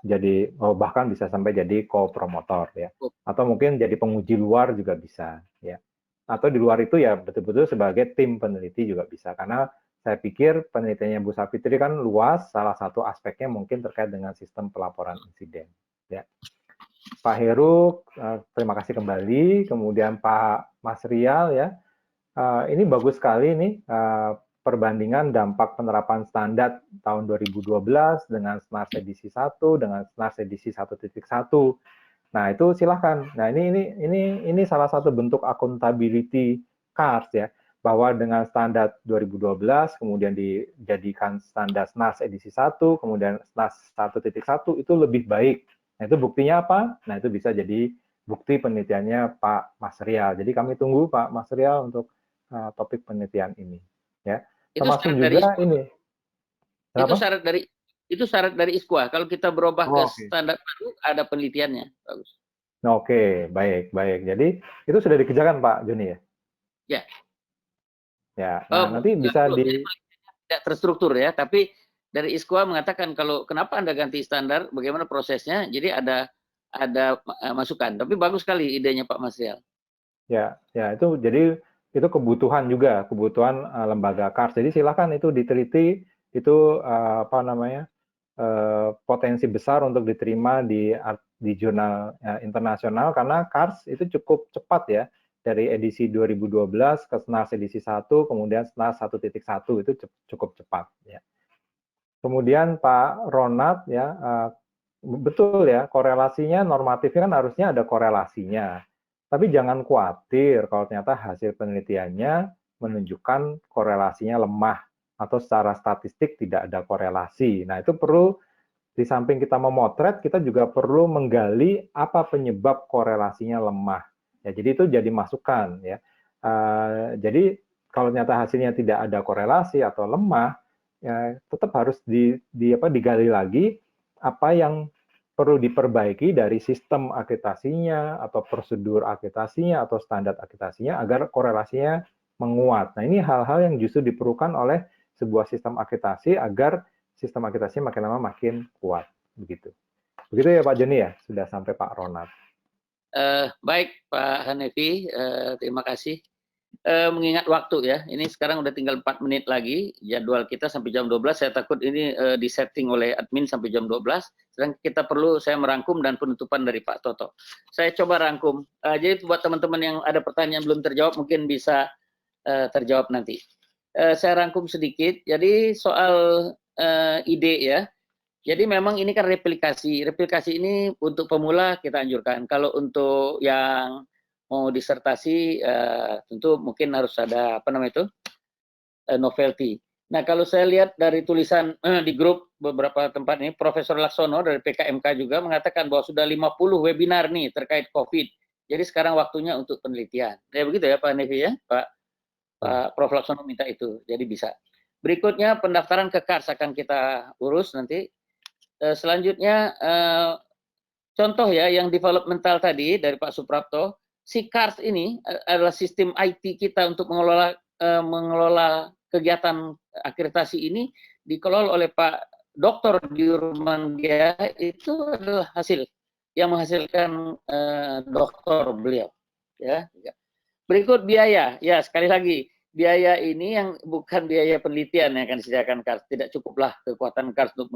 Jadi bahkan bisa sampai jadi co-promotor ya. Atau mungkin jadi penguji luar juga bisa ya. Atau di luar itu ya betul-betul sebagai tim peneliti juga bisa, karena saya pikir penelitiannya Bu Safitri kan luas, salah satu aspeknya mungkin terkait dengan sistem pelaporan insiden. Ya. Pak Heru, terima kasih kembali. Kemudian Pak Mas Rial ya, ini bagus sekali nih perbandingan dampak penerapan standar tahun 2012 dengan SNARS edisi 1 dengan SNARS edisi 1.1. Nah, itu silahkan. Nah, ini salah satu bentuk accountability KARS ya, bahwa dengan standar 2012 kemudian dijadikan standar SNARS edisi 1, kemudian SNARS 1.1 itu lebih baik. Nah, itu buktinya apa? Nah, itu bisa jadi bukti penelitiannya Pak Mas Rial. Jadi kami tunggu Pak Mas Rial untuk topik penelitian ini ya. Termasuk juga ini. Itu syarat dari ISKWA. Kalau kita berubah ke standar baru, ada penelitiannya. Bagus. Oke, baik. Jadi itu sudah dikerjakan Pak Joni ya? Ya. Ya, nanti bisa tidak terstruktur ya, tapi dari ISKWA mengatakan kalau kenapa Anda ganti standar, bagaimana prosesnya, jadi ada masukan. Tapi bagus sekali idenya Pak Mas Rial. Ya, itu jadi itu kebutuhan juga, kebutuhan lembaga KARS. Jadi silakan itu diteliti, itu potensi besar untuk diterima di jurnal internasional, karena KARS itu cukup cepat ya, dari edisi 2012 ke SNARS edisi 1, kemudian SNARS 1.1 itu cukup cepat ya. Kemudian Pak Ronald ya, betul ya, korelasinya normatifnya kan harusnya ada korelasinya. Tapi jangan khawatir kalau ternyata hasil penelitiannya menunjukkan korelasinya lemah atau secara statistik tidak ada korelasi. Nah, itu perlu, di samping kita memotret, kita juga perlu menggali apa penyebab korelasinya lemah. Ya, jadi itu jadi masukan ya. Jadi kalau ternyata hasilnya tidak ada korelasi atau lemah, ya tetap harus digali lagi apa yang perlu diperbaiki dari sistem akreditasinya atau prosedur akreditasinya atau standar akreditasinya agar korelasinya menguat. Nah, ini hal-hal yang justru diperlukan oleh sebuah sistem akreditasi agar sistem akreditasi makin lama makin kuat. Begitu ya Pak Joni ya, sudah sampai Pak Ronald. Baik Pak Hanefi, terima kasih. Mengingat waktu ya, ini sekarang udah tinggal 4 menit lagi, jadwal kita sampai jam 12, saya takut ini disetting oleh admin sampai jam 12, sedang kita perlu saya merangkum dan penutupan dari Pak Toto. Saya coba rangkum, jadi buat teman-teman yang ada pertanyaan belum terjawab mungkin bisa terjawab nanti. Saya rangkum sedikit, jadi soal ide ya, jadi memang ini kan replikasi ini untuk pemula kita anjurkan, kalau untuk yang mau disertasi tentu mungkin harus ada apa namanya itu novelty. Nah kalau saya lihat dari tulisan di grup beberapa tempat ini, Profesor Laksono dari PKMK juga mengatakan bahwa sudah 50 webinar nih terkait COVID. Jadi sekarang waktunya untuk penelitian. Ya begitu ya Pak Nevi ya, Pak Prof Laksono minta itu, jadi bisa. Berikutnya pendaftaran ke KARS akan kita urus nanti. Selanjutnya contoh ya yang developmental tadi dari Pak Suprapto. Si KARS ini adalah sistem IT kita untuk mengelola kegiatan akreditasi ini dikelola oleh Pak Dr. Diurmandia, itu adalah hasil yang menghasilkan doktor beliau. Ya. Berikut biaya, ya sekali lagi biaya ini yang bukan biaya penelitian yang akan disediakan KARS, tidak cukuplah kekuatan KARS untuk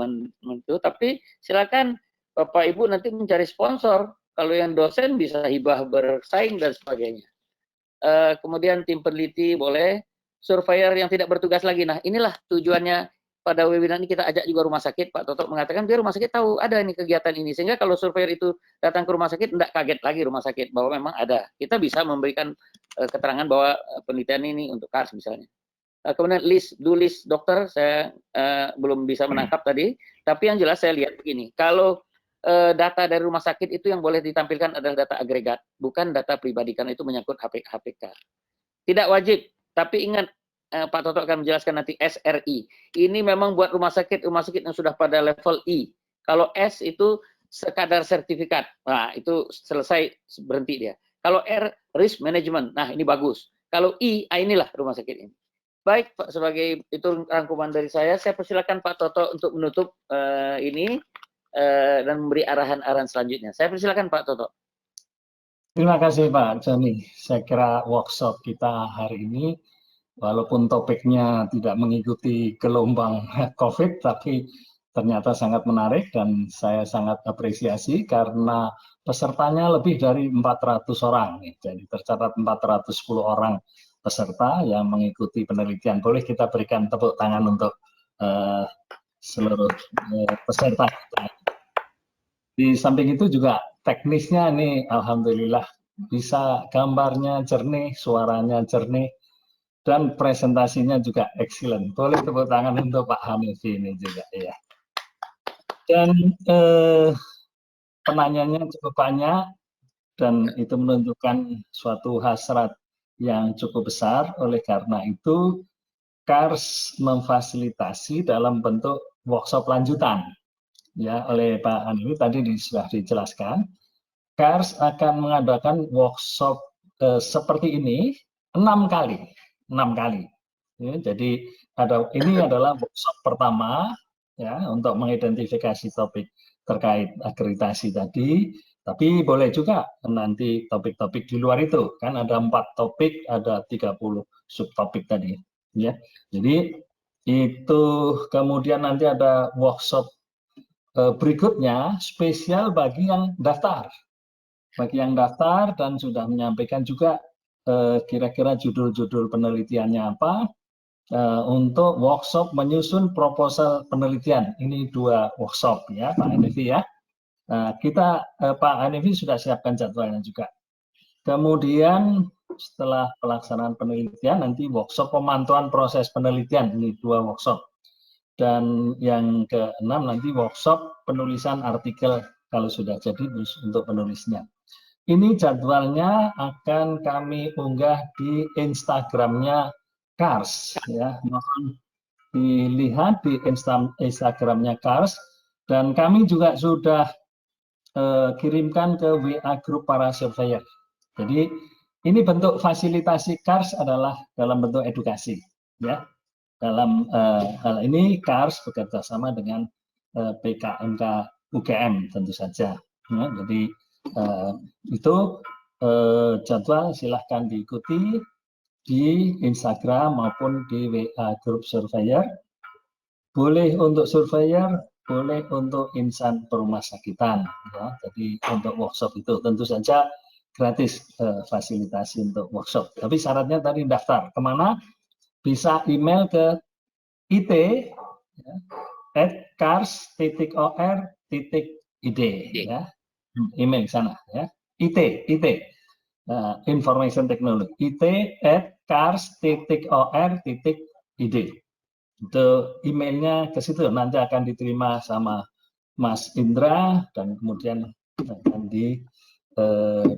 itu, tapi silakan Bapak Ibu nanti mencari sponsor. Kalau yang dosen bisa hibah bersaing dan sebagainya. Kemudian tim peneliti boleh, surveyor yang tidak bertugas lagi. Nah inilah tujuannya pada webinar ini kita ajak juga rumah sakit. Pak Toto mengatakan biar rumah sakit tahu ada ini kegiatan ini. Sehingga kalau surveyor itu datang ke rumah sakit, tidak kaget lagi rumah sakit bahwa memang ada. Kita bisa memberikan keterangan bahwa penelitian ini untuk KARS misalnya. Kemudian list dokter, saya belum bisa menangkap tadi. Tapi yang jelas saya lihat begini, kalau data dari rumah sakit itu yang boleh ditampilkan adalah data agregat, bukan data pribadi, karena itu menyangkut HPK. Tidak wajib, tapi ingat Pak Toto akan menjelaskan nanti SRI. Ini memang buat rumah sakit yang sudah pada level I. Kalau S itu sekadar sertifikat, nah itu selesai berhenti dia. Kalau R, risk management, nah ini bagus. Kalau I, inilah rumah sakit ini. Baik Pak, sebagai itu rangkuman dari saya persilakan Pak Toto untuk menutup ini. Dan memberi arahan-arahan selanjutnya. Saya persilakan Pak Toto. Terima kasih Pak Joni. Saya kira workshop kita hari ini, walaupun topiknya tidak mengikuti gelombang COVID, tapi ternyata sangat menarik dan saya sangat apresiasi karena pesertanya lebih dari 400 orang. Jadi tercatat 410 orang peserta yang mengikuti penelitian. Boleh kita berikan tepuk tangan untuk seluruh peserta. Di samping itu juga teknisnya ini alhamdulillah bisa gambarnya jernih, suaranya jernih, dan presentasinya juga excellent. Boleh tepuk tangan untuk Pak Hanifi ini juga ya. Dan penanyanya cukup banyak dan itu menunjukkan suatu hasrat yang cukup besar. Oleh karena itu KARS memfasilitasi dalam bentuk workshop lanjutan. Ya, oleh Pak Hanifi tadi sudah dijelaskan, KARS akan mengadakan workshop seperti ini 6 kali. Ya, jadi ini adalah workshop pertama ya untuk mengidentifikasi topik terkait akreditasi tadi. Tapi boleh juga nanti topik-topik di luar itu, kan ada 4 topik, ada 30 subtopik tadi. Ya, jadi itu kemudian nanti ada workshop berikutnya spesial bagi yang daftar. Bagi yang daftar dan sudah menyampaikan juga kira-kira judul-judul penelitiannya apa untuk workshop menyusun proposal penelitian. Ini 2 workshop ya Pak Hanifi ya. Kita Pak Hanifi sudah siapkan jadwalnya juga. Kemudian setelah pelaksanaan penelitian nanti workshop pemantauan proses penelitian, ini 2 workshop. Dan yang ke-6 nanti workshop penulisan artikel kalau sudah jadi untuk penulisnya. Ini jadwalnya akan kami unggah di Instagramnya KARS ya. Mohon dilihat di Instagramnya KARS dan kami juga sudah kirimkan ke WA grup para surveyor. Jadi ini bentuk fasilitasi KARS adalah dalam bentuk edukasi ya. dalam hal ini KARS bekerja sama dengan PKMK UGM tentu saja. Ya, jadi itu jadwal silahkan diikuti di Instagram maupun di WA Group Surveyor. Boleh untuk surveyor, boleh untuk insan perumasakitan. Ya. Jadi untuk workshop itu tentu saja gratis fasilitasi untuk workshop. Tapi syaratnya tadi daftar. Kemana? Bisa email ke it ya, @kars.or.id ya. Email sana ya. IT Information Technology it@kars.or.id. Itu emailnya ke situ, nanti akan diterima sama Mas Indra dan kemudian akan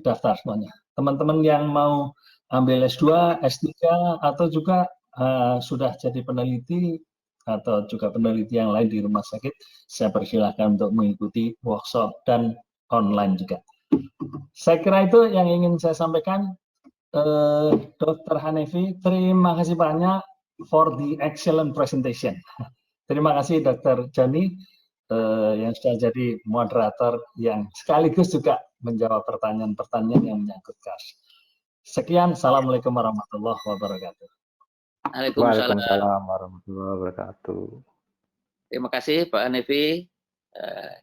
daftar semuanya. Teman-teman yang mau ambil S2, S3 atau juga sudah jadi peneliti atau juga peneliti yang lain di rumah sakit, saya persilahkan untuk mengikuti workshop dan online juga. Saya kira itu yang ingin saya sampaikan. Dr. Hanefi, terima kasih banyak for the excellent presentation. Terima kasih Dr. Jani yang sudah jadi moderator yang sekaligus juga menjawab pertanyaan-pertanyaan yang menyangkut KARS. Sekian, Assalamualaikum warahmatullahi wabarakatuh. Waalaikumsalam warahmatullahi wabarakatuh. Terima kasih Pak Hanefi.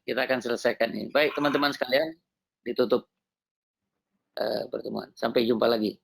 Kita akan selesaikan ini. Baik teman-teman sekalian, ditutup pertemuan. Sampai jumpa lagi.